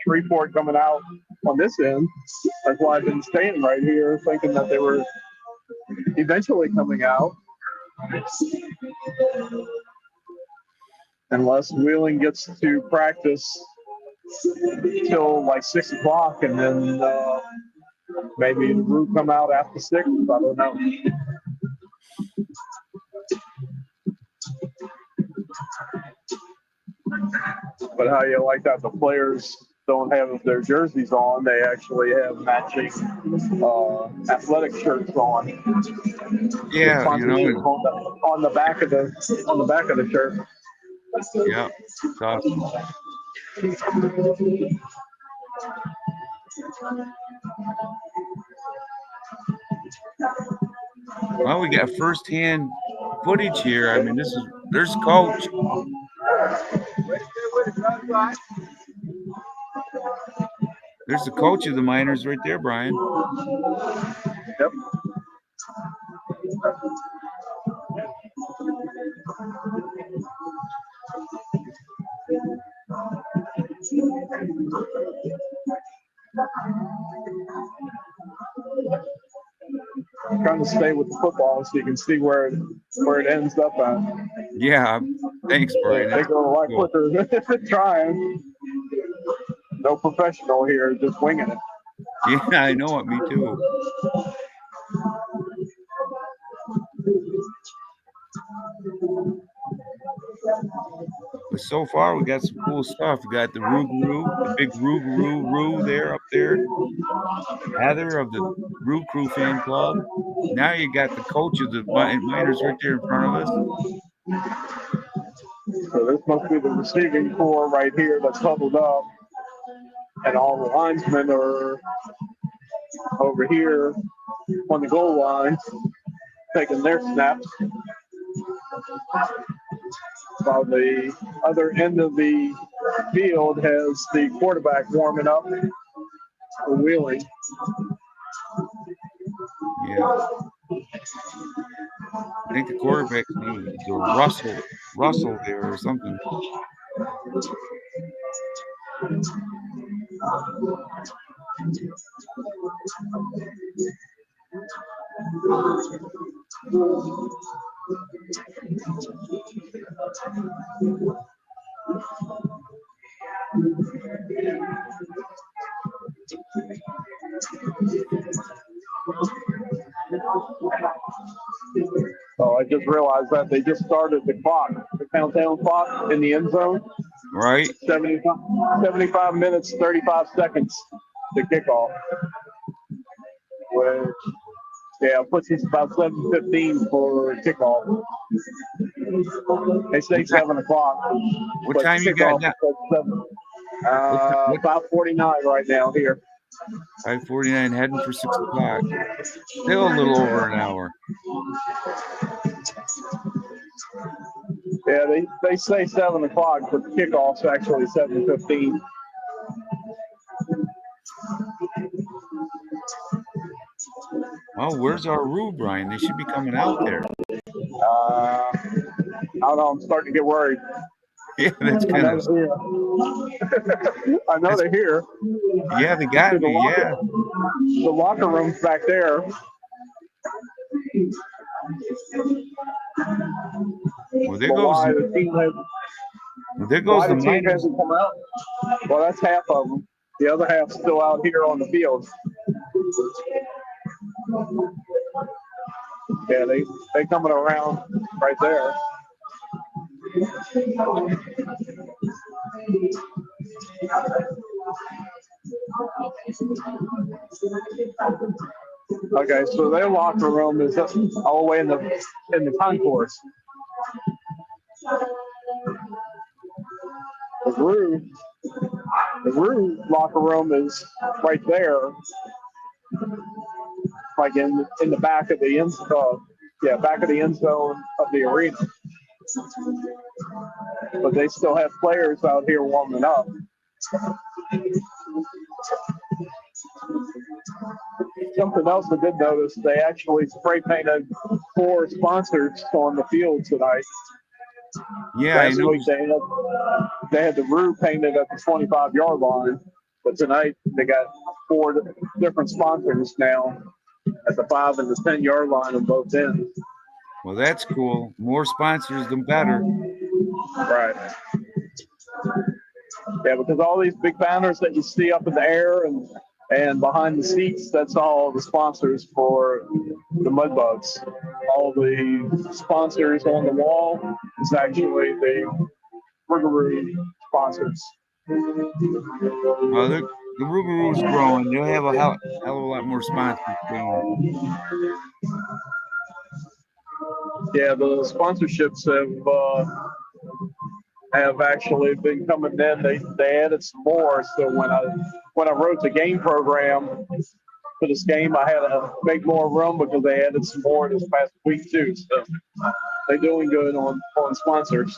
Shreveport coming out on this end. That's why I've been staying right here, thinking that they were eventually coming out. Unless Wheeling gets to practice till like 6 o'clock, and then maybe Rue come out after 6. I don't know. But how you like that? The players don't have their jerseys on; they actually have matching athletic shirts on. Yeah, on the back of the shirt. Yeah, it's awesome. Well, we got first-hand footage here. I mean, there's Coach. There's the coach of the Miners right there, Brian. Yep. I'm trying to stay with the football so you can see where it ends up at. Yeah, Thanks, Brian. They That's go a lot cool. quicker trying. No professional here, just winging it. Yeah, I know it. Me too. But so far, we got some cool stuff. We got the Rouxgaroux, the big Rouxgaroux there up there. Heather of the Roux Crew fan club. Now you got the coach of the Miners right there in front of us. So this must be the receiving core right here that's huddled up. And all the linesmen are over here on the goal line taking their snaps. While the other end of the field has the quarterback warming up for wheeling. Yeah. I think the quarterback's name is Russell there or something. Oh, I just realized that they just started the clock, the countdown clock in the end zone. Right? 75 minutes, 35 seconds to kickoff. Which, yeah, puts us about 7:15 for kickoff. They say 7 o'clock. What time you got now? 5:49 right now here. 5:49, heading for 6 o'clock. Still a little over an hour. Yeah, they say 7 o'clock, but the kickoff's actually 7:15. Oh, where's our Roux, Brian? They should be coming out there. I don't know. I'm starting to get worried. Yeah, that's I kind know of. they're here. I know they're here. Yeah, they got me. Yeah. The locker room's back there. Well, there But goes. why the team has, Well, there goes why the the team Miners. hasn't come out? Well, that's half of them. The other half's still out here on the field. Yeah, they coming around right there. Okay, so their locker room is up all the way in the concourse. The Roux locker room is right there, like in the back of the back of the end zone of the arena. But they still have players out here warming up. Something else I did notice, they actually spray painted 4 sponsors on the field tonight. Yeah, I Last know. week they had the Roux painted at the 25-yard line, but tonight they got 4 different sponsors now at the 5 and the 10-yard line on both ends. Well, that's cool. More sponsors, the better. Right. Yeah, because all these big banners that you see up in the air and behind the seats, that's all the sponsors for the Mudbugs. All the sponsors on the wall is actually the Rouxgaroux sponsors. Well, the Rouxgaroux's growing. They'll have a hell of a lot more sponsors soon. Yeah, the sponsorships have actually been coming in. They added some more. So when I wrote the game program for this game, I had to make more room because they added some more this past week too. So they're doing good on sponsors.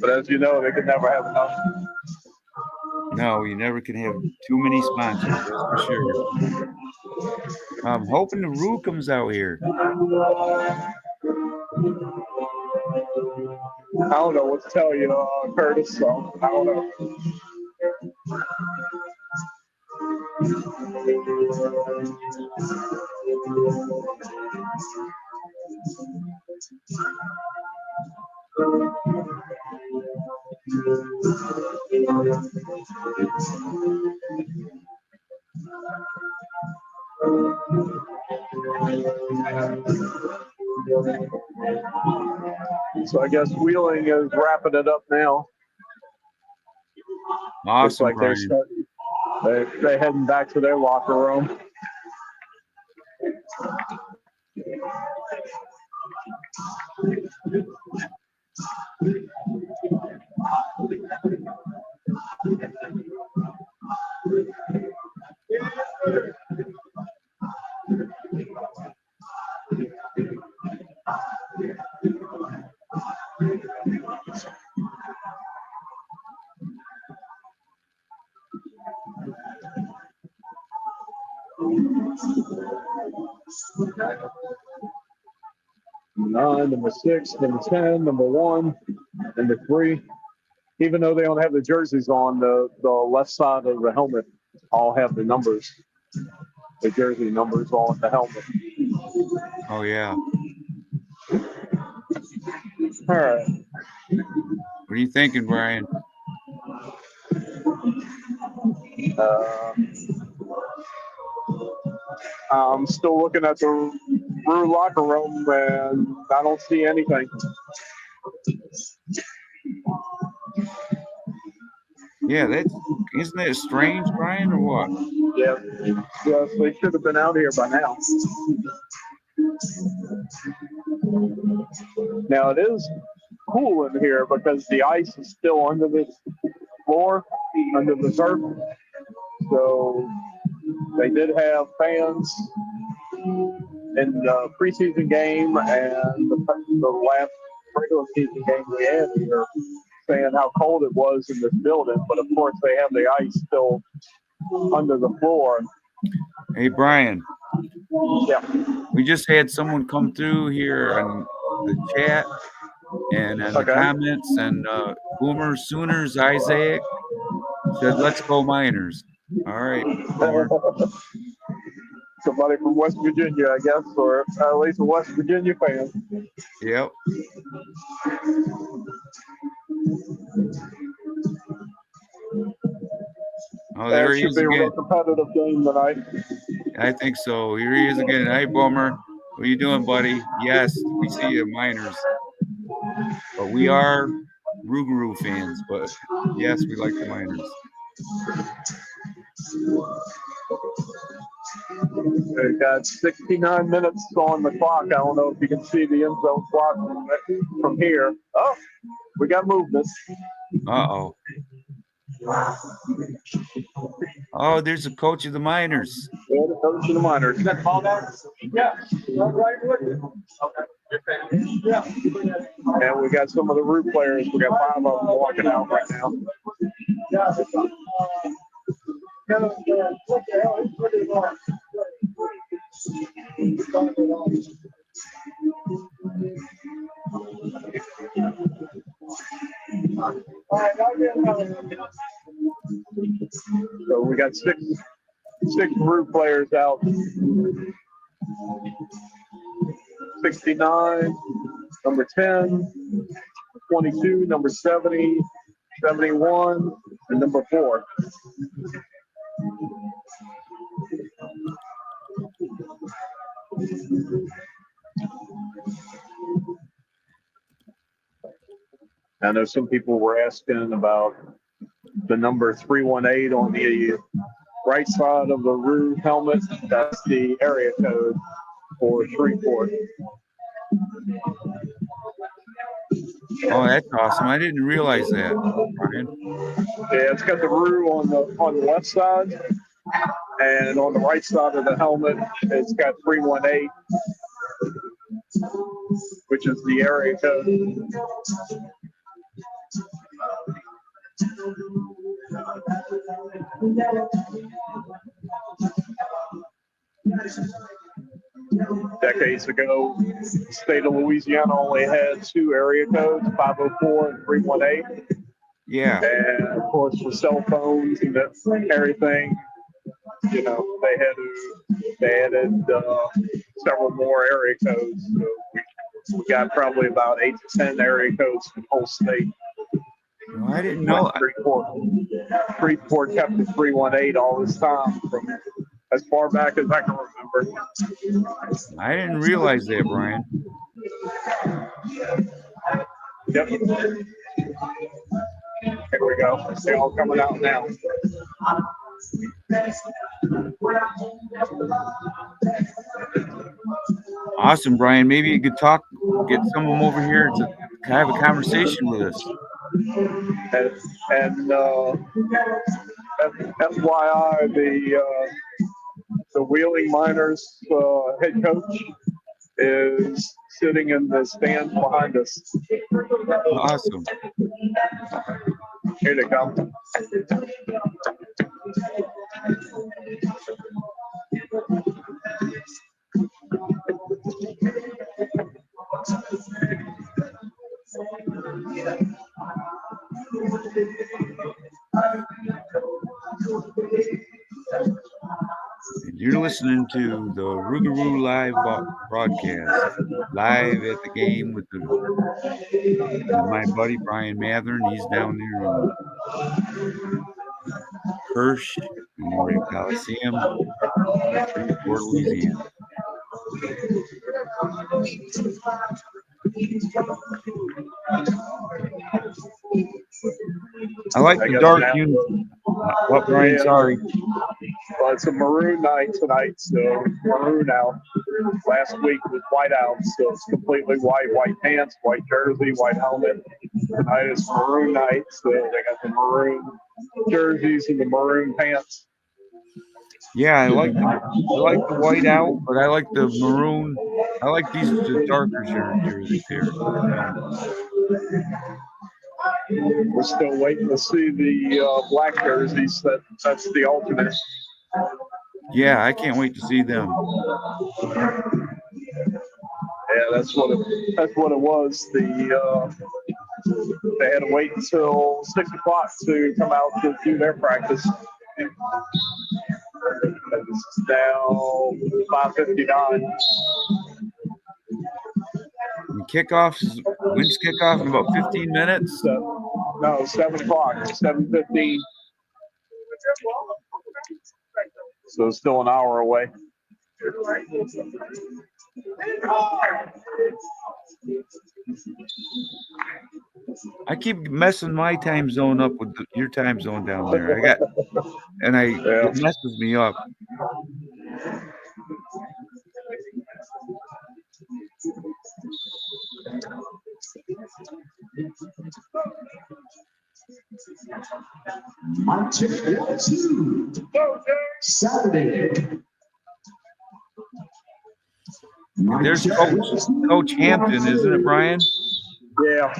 But as you know, they could never have enough. No, you never can have too many sponsors. That's for sure. I'm hoping the Roux comes out here. I don't know what to tell you, Curtis. So I don't know. So I guess Wheeling is wrapping it up now. Looks Awesome, like Brian. they're heading back to their locker room. Nine, number 6, number 10, number 1, number 3. Even though they don't have the jerseys on, the left side of the helmet all have the numbers, the jersey numbers on the helmet. Oh, yeah. All right. What are you thinking, Brian? I'm still looking at the Rouxgaroux locker room, and I don't see anything. Yeah, isn't that strange, Brian, or what? Yeah, yes, they should have been out here by now. Now it is cool in here because the ice is still under the floor, under the turf. So they did have fans in the preseason game and the last regular season game we had here saying how cold it was in this building. But of course, they have the ice still under the floor. Hey, Brian. Yeah. We just had someone come through here on the chat and on the comments, and Boomer Sooners Isaac said, "Let's go Miners." All right, Boomer. Somebody from West Virginia, I guess, or at least a West Virginia fan. Yep. Oh, there he is Should be a real again. competitive game tonight. I think so. Here he is again. Hey, Boomer. What are you doing, buddy? Yes, we see you, Miners. But we are Rouxgaroux fans. But yes, we like the Miners. We've got 69 minutes on the clock. I don't know if you can see the end zone clock from here. Oh, we got movement. Uh-oh. Oh, there's a coach of the Miners. Yeah, the coach of the Miners. Is that call back? Yeah. Right with you. Okay. Yeah. And we got some of the Roux players. We got 5 of them walking out right now. Yeah. So we got six Roux players out. 69, number 10, 22, number 70, 71, and number 4. I know some people were asking about the number 318 on the right side of the Roux helmet. That's the area code for Shreveport. Oh, that's awesome. I didn't realize that, Brian. Yeah, it's got the Roux on the left side, and on the right side of the helmet, it's got 318, which is the area code. Decades ago, the state of Louisiana only had 2 area codes, 504 and 318. Yeah. And of course, with cell phones and everything, you know, they added several more area codes. So we got probably about 8 to 10 area codes for the whole state. No, I didn't know. Shreveport kept the 318 all this time from as far back as I can remember. I didn't realize that, Brian. Yep. Here we go. They're all coming out now. Awesome, Brian. Maybe you could get some of them over here to have a conversation with us. And FYI, the Wheeling Miners head coach is sitting in the stands behind us. Awesome. Here they come. And you're listening to the Rouxgaroux live broadcast, live at the game with my buddy Brian Mathern. He's down there in Hirsch Memorial Coliseum, Shreveport, Louisiana. I like the dark uniform. What, Brian? Sorry. Well, it's a maroon night tonight, so maroon out. Last week was white out, so it's completely white pants, white jersey, white helmet. Tonight is maroon night, so they got the maroon jerseys and the maroon pants. Yeah, I like the white out, but I like the maroon. I like the darker jerseys here. We're still waiting to see the black jerseys. That's the alternate. Yeah, I can't wait to see them. Yeah, that's what it was. They had to wait until 6 o'clock to come out to do their practice. It's now 5:59. When's kickoff in about 15 minutes? No, 7 o'clock. 7:15. So it's still an hour away. I keep messing my time zone up with your time zone down there. It messes me up. Saturday. There's Coach Hampton, isn't it, Brian? Yeah.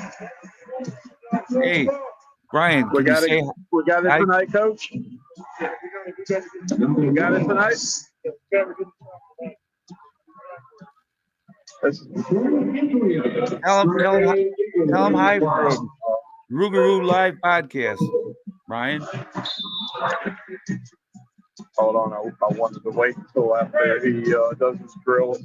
Hey, Brian, We got it tonight, Coach. We got it tonight. Tell him hi from Rouxgaroux live podcast, Brian. Hold on, I wanted to wait until after he does his drill.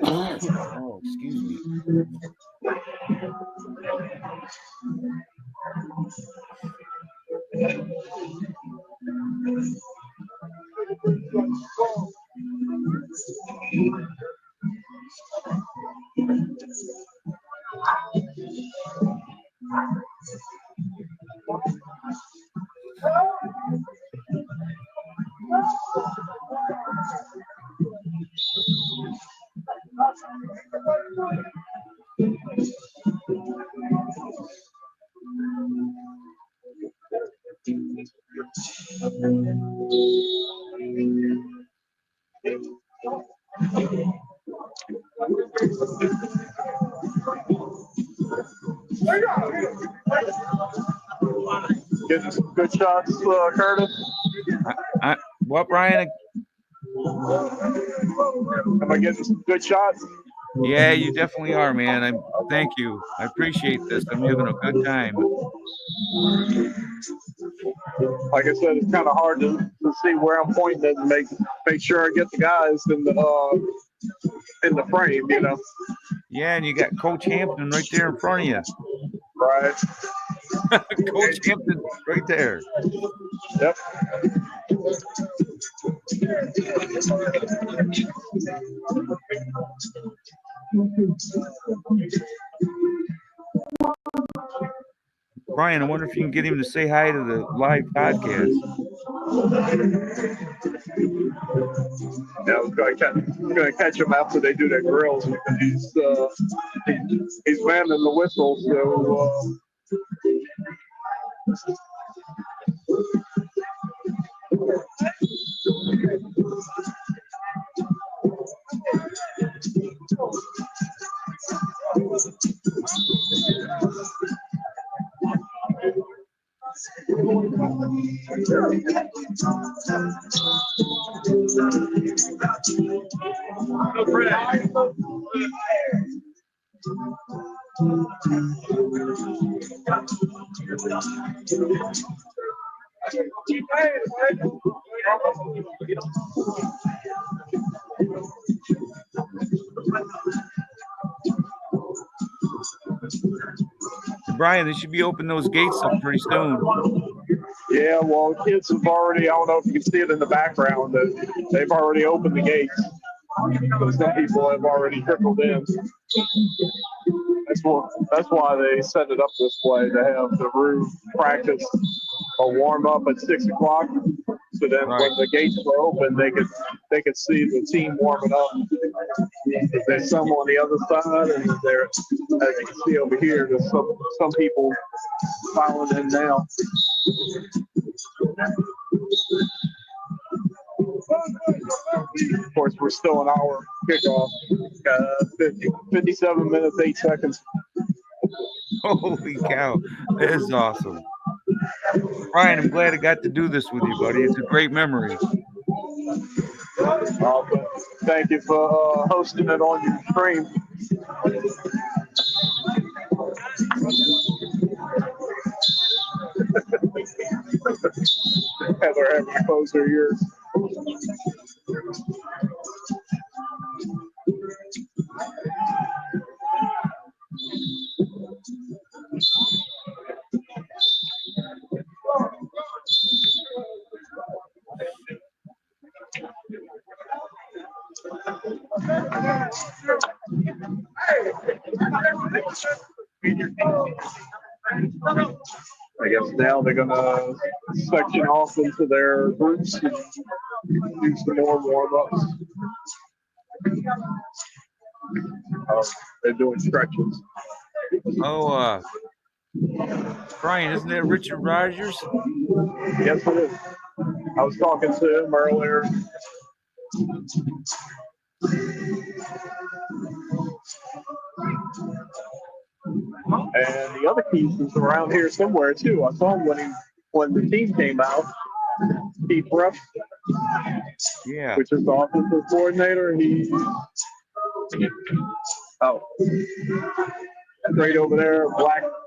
Oh, excuse me. Getting some good shots, Curtis. What, Brian? Am I getting some good shots? Yeah, you definitely are, man. Thank you. I appreciate this. I'm having a good time. Like I said, it's kind of hard to see where I'm pointing at and make sure I get the guys in the frame, you know. Yeah, and you got Coach Hampton right there in front of you. Right. Coach Hampton right there. Yep. Brian, I wonder if you can get him to say hi to the live podcast. Yeah, I'm gonna catch him after they do their grills because he's manning the whistle. So Brian, they should be opening those gates up pretty soon. yeah, well, kids have already. I don't know if you can see it in the background that they've already opened the gates. So some people have already trickled in. That's why they set it up this way to have the roof practice or warm up at 6 o'clock. So then when the gates were open, they could see the team warming up. There's some on the other side, and there, as you can see over here, there's some people filing in now. Of course, we're still an hour kickoff. 57 minutes, 8 seconds. Holy cow. That is awesome. Brian, I'm glad I got to do this with you, buddy. It's a great memory. Thank you for hosting it on your stream. Heather having to close her ears. I guess now they're gonna section off into their groups and do some more warm-ups. They're doing stretches. Oh, Brian, isn't that Richard Rogers? Yes, it is. I was talking to him earlier. And the other Keith is around here somewhere too. I saw him when the team came out. Keith Ruff, Yeah. which is the offensive coordinator. Right over there,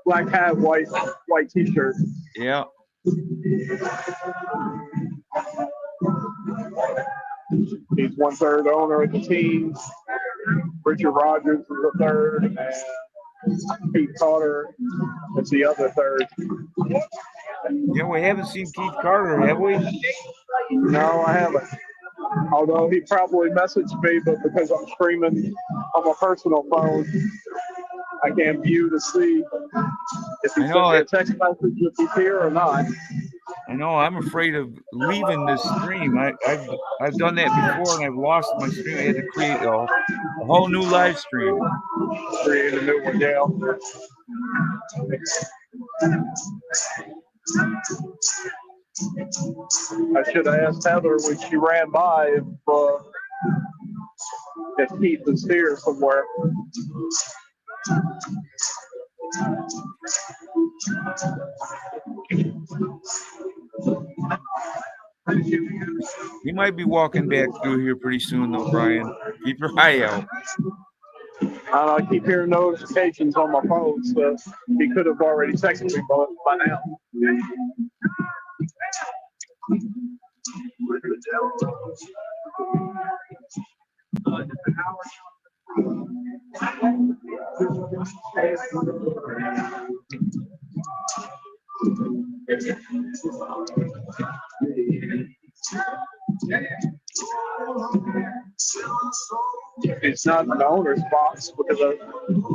black hat, white t-shirt. Yeah. He's 1/3 owner of the team. Richard Rogers is the third, and Pete Carter is the other third. Yeah, we haven't seen Keith Carter, have we? No, I haven't. Although he probably messaged me, but because I'm streaming on my personal phone, I can't view to see if he sent me a text message if he's here or not. I know. I'm afraid of leaving this stream. I've done that before, and I've lost my stream. I had to create a whole new live stream. Create a new one, yeah. I should have asked Heather when she ran by if Keith is here somewhere. He might be walking back through here pretty soon, though, Brian. Keep your eye out. I keep hearing notifications on my phone, so he could have already texted me by now. It's not in the owner's box because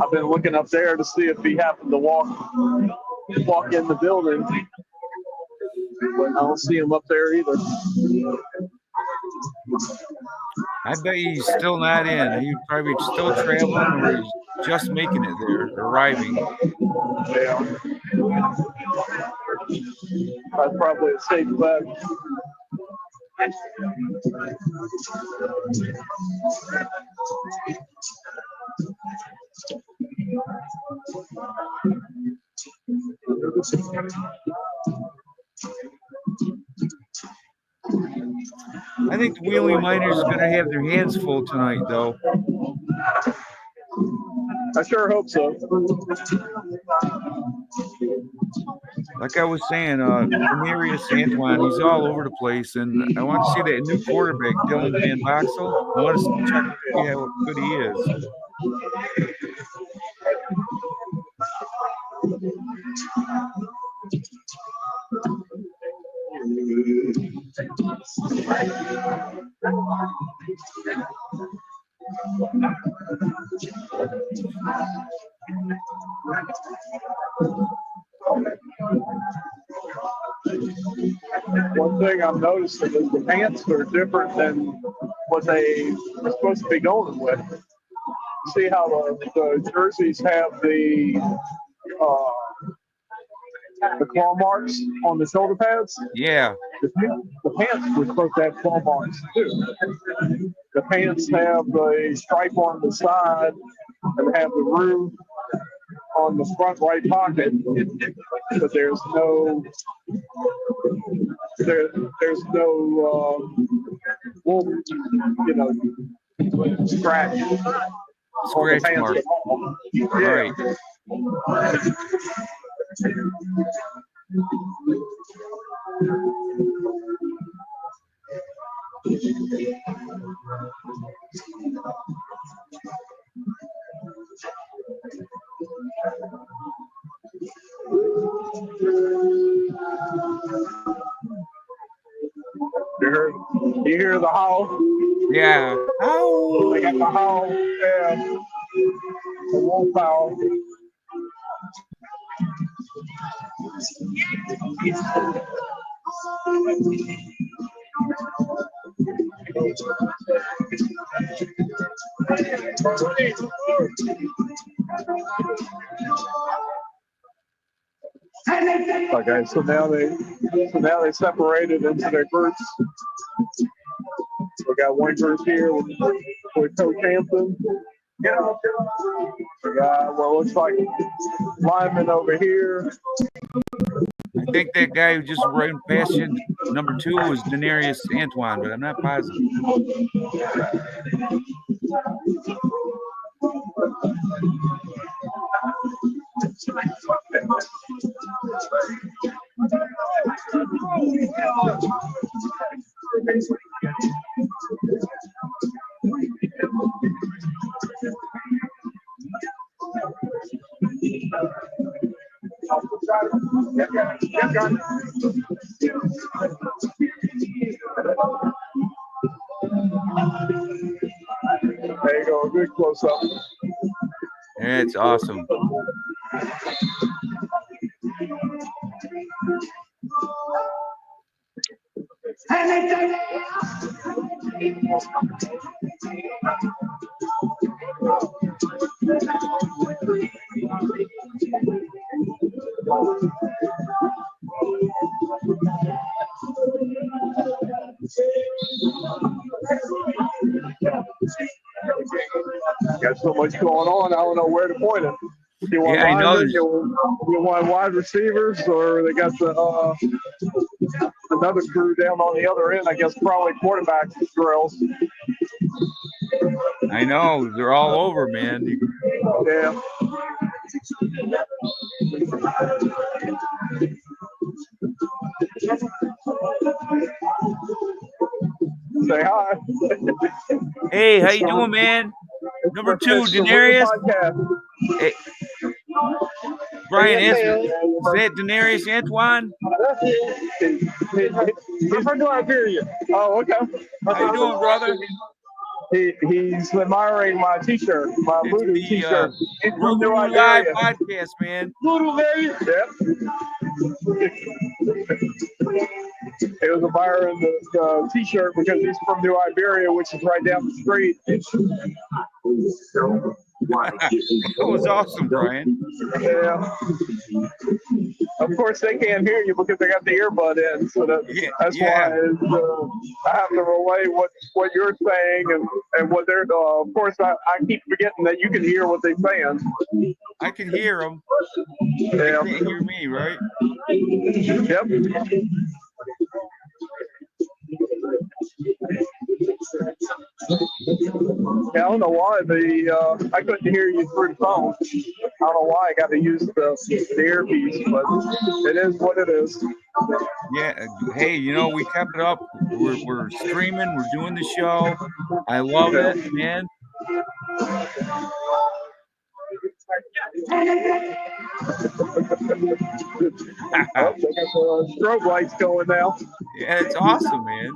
I've been looking up there to see if he happened to walk in the building. But I don't see him up there either. I bet he's still not in. He's probably still traveling, or he's just making it there, arriving. Yeah. That's probably a safe bet. I think the Wheeling Miners are going to have their hands full tonight, though. I sure hope so. Like I was saying, Demarius Antoine, he's all over the place, and I want to see that new quarterback, Dylan Van Boxel. I want to check and see how good he is. One thing I'm noticing is the pants are different than what they were supposed to be going with. See how the jerseys have the claw marks on the shoulder pads? Yeah. The pants were supposed to have claw marks too. The pants have the stripe on the side and have the roof on the front right pocket, but there's no there's no scratch on the Scratch pants mark. at all. Right. You hear the howl? Yeah. Oh. They got the howl, yeah, the wolf howl. Okay, so now they separated into their groups. We got one group here with Coach Hampton. We got what looks like lineman over here. I think that guy who just ran past you, number 2, was Denarius Antoine, but I'm not positive. There you go, a good close up. That's awesome. Got so much going on, I don't know where to point it. You want Yeah, I know. linemen, you want wide receivers, or they got the another crew down on the other end, I guess probably quarterback drills. I know. They're all over, man. Yeah. Say hi. Hey, how you doing, man? Number 2, It's the Denarius. podcast. Hey, Brian, Yes, is that Denarius Antoine? He's from New Iberia. Oh, okay. How you doing, brother? He's admiring my T-shirt, my It's voodoo the T-shirt. He's from New Rouxgaroux Live Iberia. podcast, man. Voodoo, baby. Yep. It was admiring the T-shirt because he's from New Iberia, which is right down the street. That was awesome, Brian. Yeah. Of course, they can't hear you because they got the earbud in, so that's why I have to relay what you're saying and what they're. Of course, I keep forgetting that you can hear what they're saying. I can hear them. Yeah. They can't hear me, right? Yep. Yeah, I don't know why I couldn't hear you through the phone. I don't know why I got to use the earpiece, but it is what it is. Yeah. Hey, we kept it up. We're streaming. We're doing the show. I love it, man. Oh, they got the strobe lights going now. Yeah, it's awesome, man.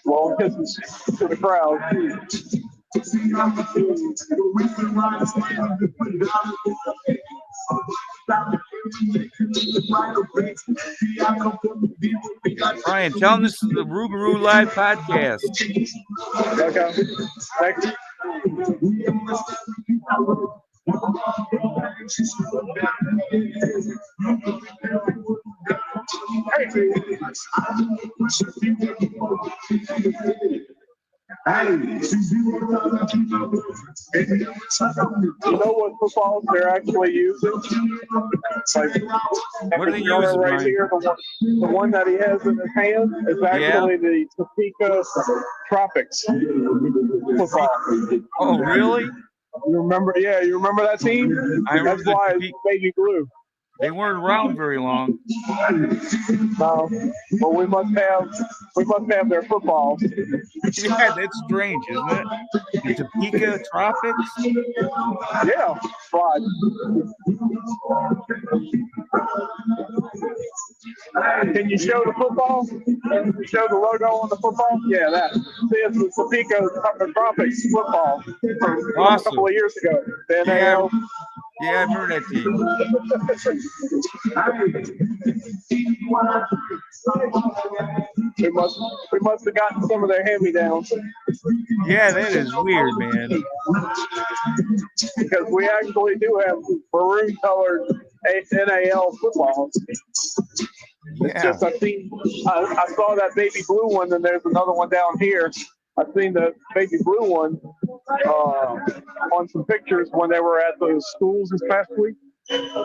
Long kisses to the crowd. Brian, tell them this is the Rouxgaroux Live podcast. Okay. Thank you. You know what footballs they're actually using? Like, What are they camera using, right Brian? here, the one that he has in his hand is actually the Topeka Tropics football. Oh, really? You remember? Yeah, you remember that team? I remember That's why it's baby blue. They weren't around very long. No, but we must have their football. Yeah, that's strange, isn't it? The Topeka Tropics? Yeah, right. Can you show the football? Can you show the logo on the football? Yeah, that. This is the Topeka Tropics football from a couple of years ago. The NAL. Yeah, I remember that team. We must have gotten some of their hand-me-downs. Yeah, that is weird, man. Because we actually do have maroon-colored NAL footballs. It's just I saw that baby blue one, and there's another one down here. I've seen the baby blue one on some pictures when they were at those schools this past week.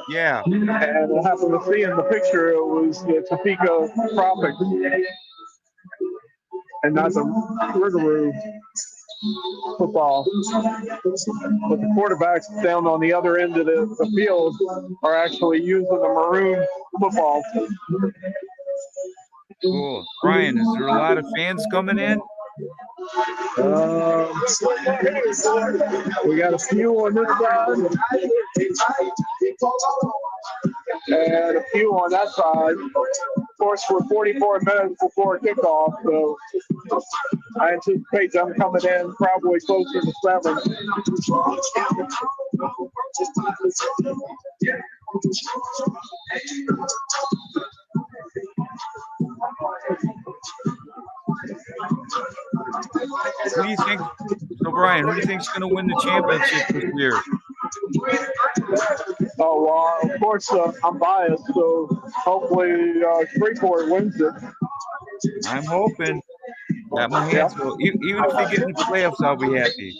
Yeah. And I happened to see in the picture it was the Topeka Tropics and not the Rouxgaroux football. But the quarterbacks down on the other end of the field are actually using the maroon football. Cool. Brian, is there a lot of fans coming in? We got a few on this side and a few on that side. Of course, we're 44 minutes before kickoff, so I anticipate them coming in probably closer to 7. Who do you think? So, Brian, who do you think's going to win the championship this year? Oh, well, of course, I'm biased, so hopefully Shreveport wins it. I'm hoping. Got my hands full. Even if they get in the playoffs, I'll be happy.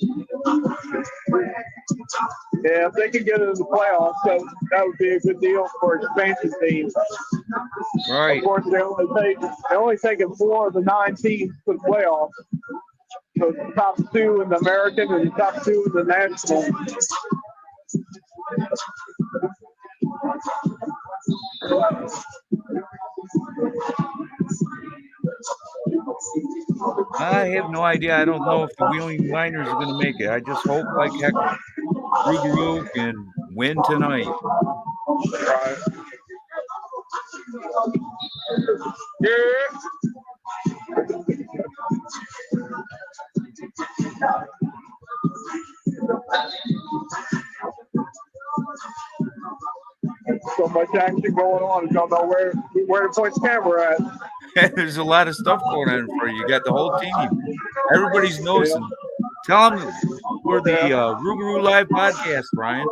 Yeah, if they can get into the playoffs, that would be a good deal for expansion teams. Right. Of course, they're only taking 4 of the 9 teams to the playoffs. So the top 2 in the American and the top 2 in the national. I have no idea. I don't know if the Wheeling Miners are going to make it. I just hope like heck Rouxgaroux can win tonight. Right. Yeah. So much action going on. I don't know where to point the camera at. There's a lot of stuff going on for you. You got the whole team. Everybody's noticing. Yeah. Tell them we're the Rouxgaroux Live podcast, Brian.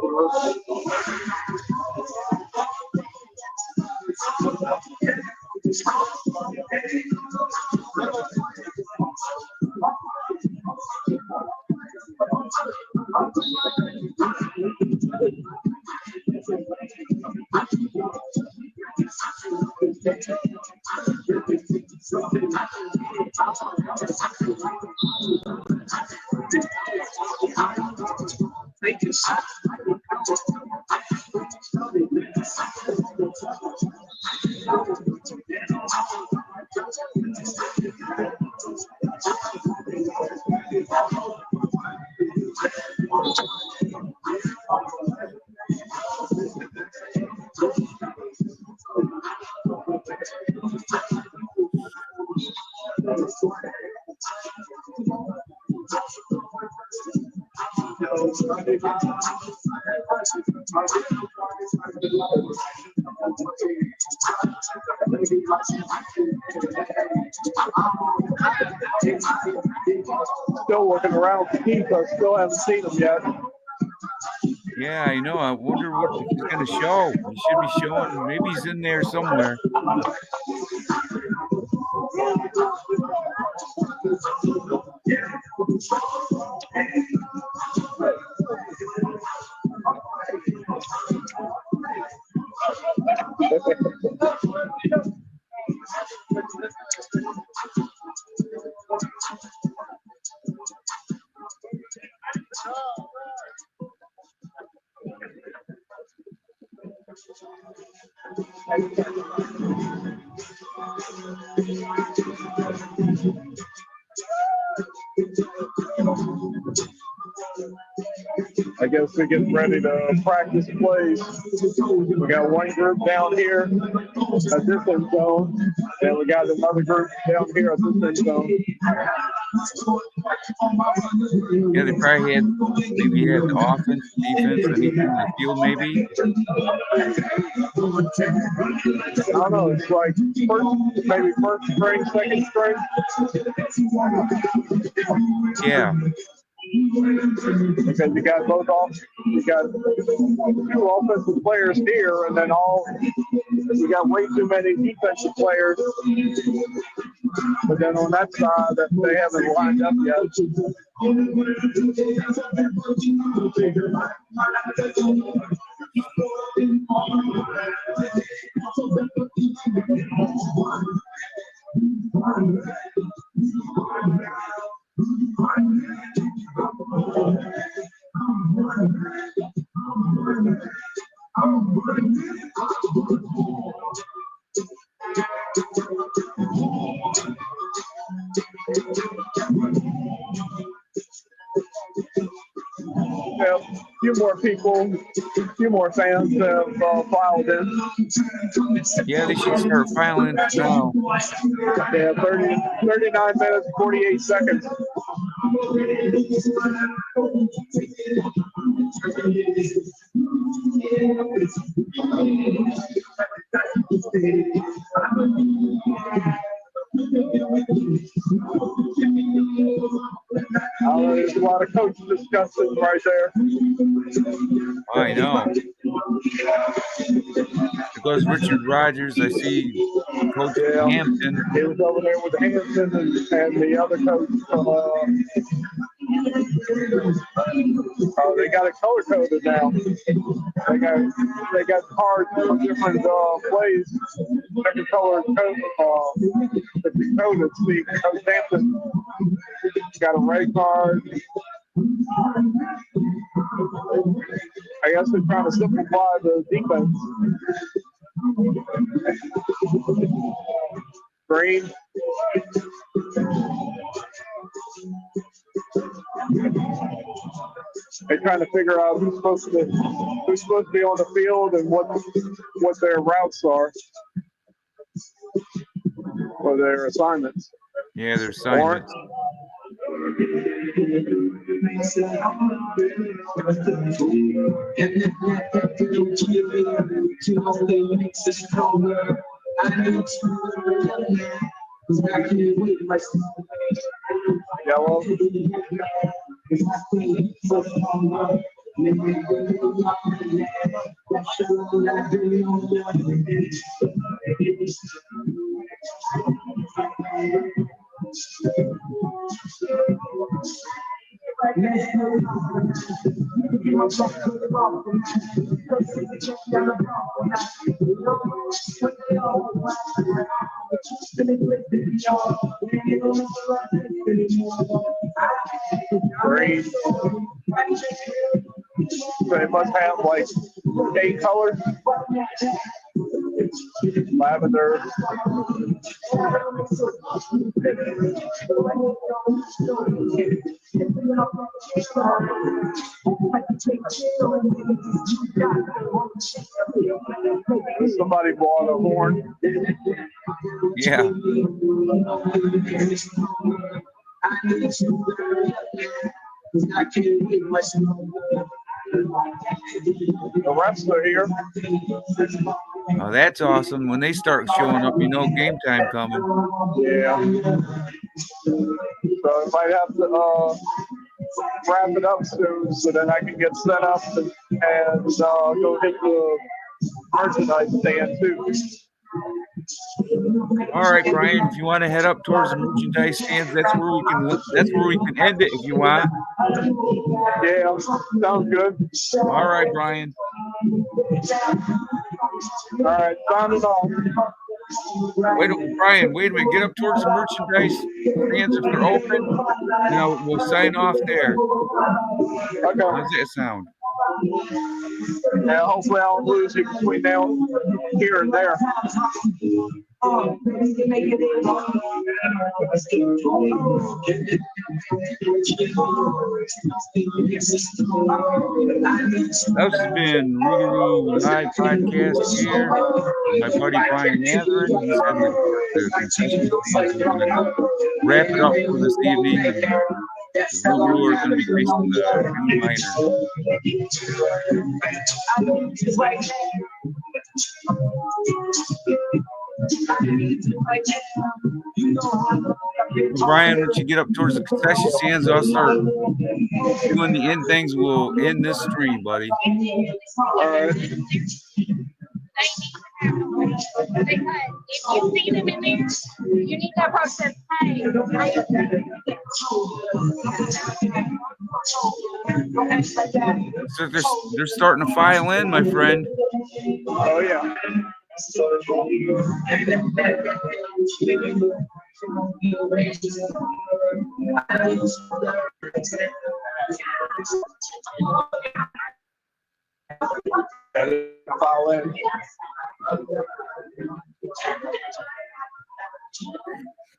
Still looking around for Keith. I still haven't seen him yet. Yeah, I know. I wonder what if he's going to show. He should be showing. Maybe he's in there somewhere. I guess we're getting ready to practice plays. We got one group down here at this end zone, and we got another group down here at this end zone. Yeah, they probably had offense, defense, anything in the field, maybe. I don't know. It's like first string, second string. Yeah. Because you got two offensive players here, and then you got way too many defensive players. But then on that side, that they haven't lined up yet. Yeah, a few more fans have filed in. Yeah, they should start filing now. Yeah, 39 minutes, 48 seconds. There's a lot of coaching discussions right there. I know. There goes Richard Rogers. I see Coach Hampton. He was over there with Hampton and the other coach. They got it color coded now. They got cards from different plays. Different color coded. See, Coach Hampton got a red card. I guess they're trying to simplify the defense. Green. They're trying to figure out who's supposed to be on the field and what their routes are or their assignments. Yeah, their assignments. Yellow. Green. So they must have like 8 colors. Lavender. Somebody bought a horn. Yeah. The refs are here. Oh, that's awesome. When they start showing up, you know game time coming. Yeah. So I might have to wrap it up soon so that I can get set up and go hit the merchandise stand too. All right, Brian, if you want to head up towards the merchandise stands, that's where we can end it if you want. Yeah, sounds good. All right, Brian. All right, signing off. Brian, wait a minute. Get up towards the merchandise stands if they're open, and we'll sign off there. Okay. How's that sound? Yeah, hopefully I don't lose you between now here and there. This has been Rouxgaroux Live Podcast here. My buddy Brian Matherin. He's heading towards the concession stands. We're going to wrap it up for this evening. And the Rouxgaroux are going to be facing the Wheeling Miners. Brian, once you get up towards the concession stands, I'll start doing the end things. We'll end this stream, buddy. All right. Because if you see them in there, you need that process. Hey, So they're starting to file in, my friend. Oh yeah. File in.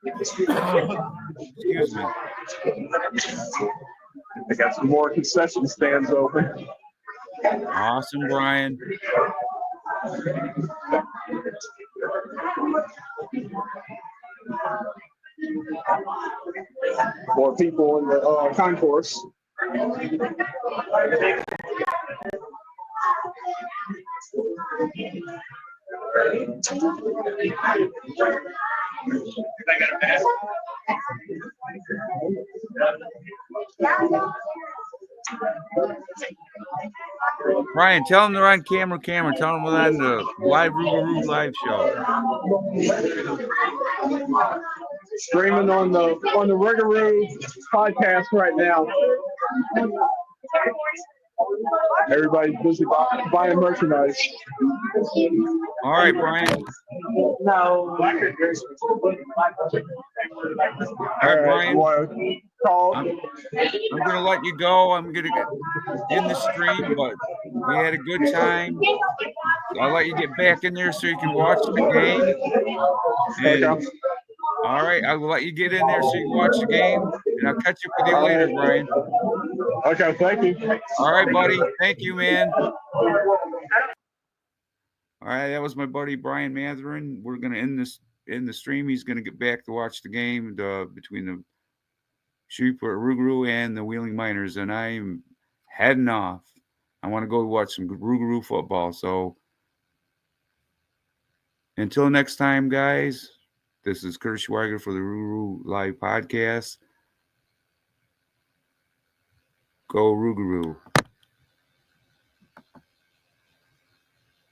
Excuse me. I got some more concession stands open. Awesome, Brian. More people in the concourse. Brian, tell them they're on camera. Tell them we're on the live Rouxgaroux live show. Streaming on the Rouxgaroux podcast right now. Everybody's busy buying merchandise. All right, Brian. No. All right, Brian. I'm going to let you go. I'm going to end the stream, but we had a good time. I'll let you get back in there so you can watch the game. And, all right, I will let you get in there so you can watch the game, and I'll catch up with you later, Brian. Okay, thank you. All right, buddy. Thank you, man. All right, that was my buddy Brian Matherin. We're going to end the stream. He's going to get back to watch the game between the Shreveport Rouxgaroux and the Wheeling Miners, and I'm heading off. I want to go watch some Rouxgaroux football. So until next time, guys, this is Kurt Schweiger for the Rouxgaroux Live Podcast. Go Rouxgaroux.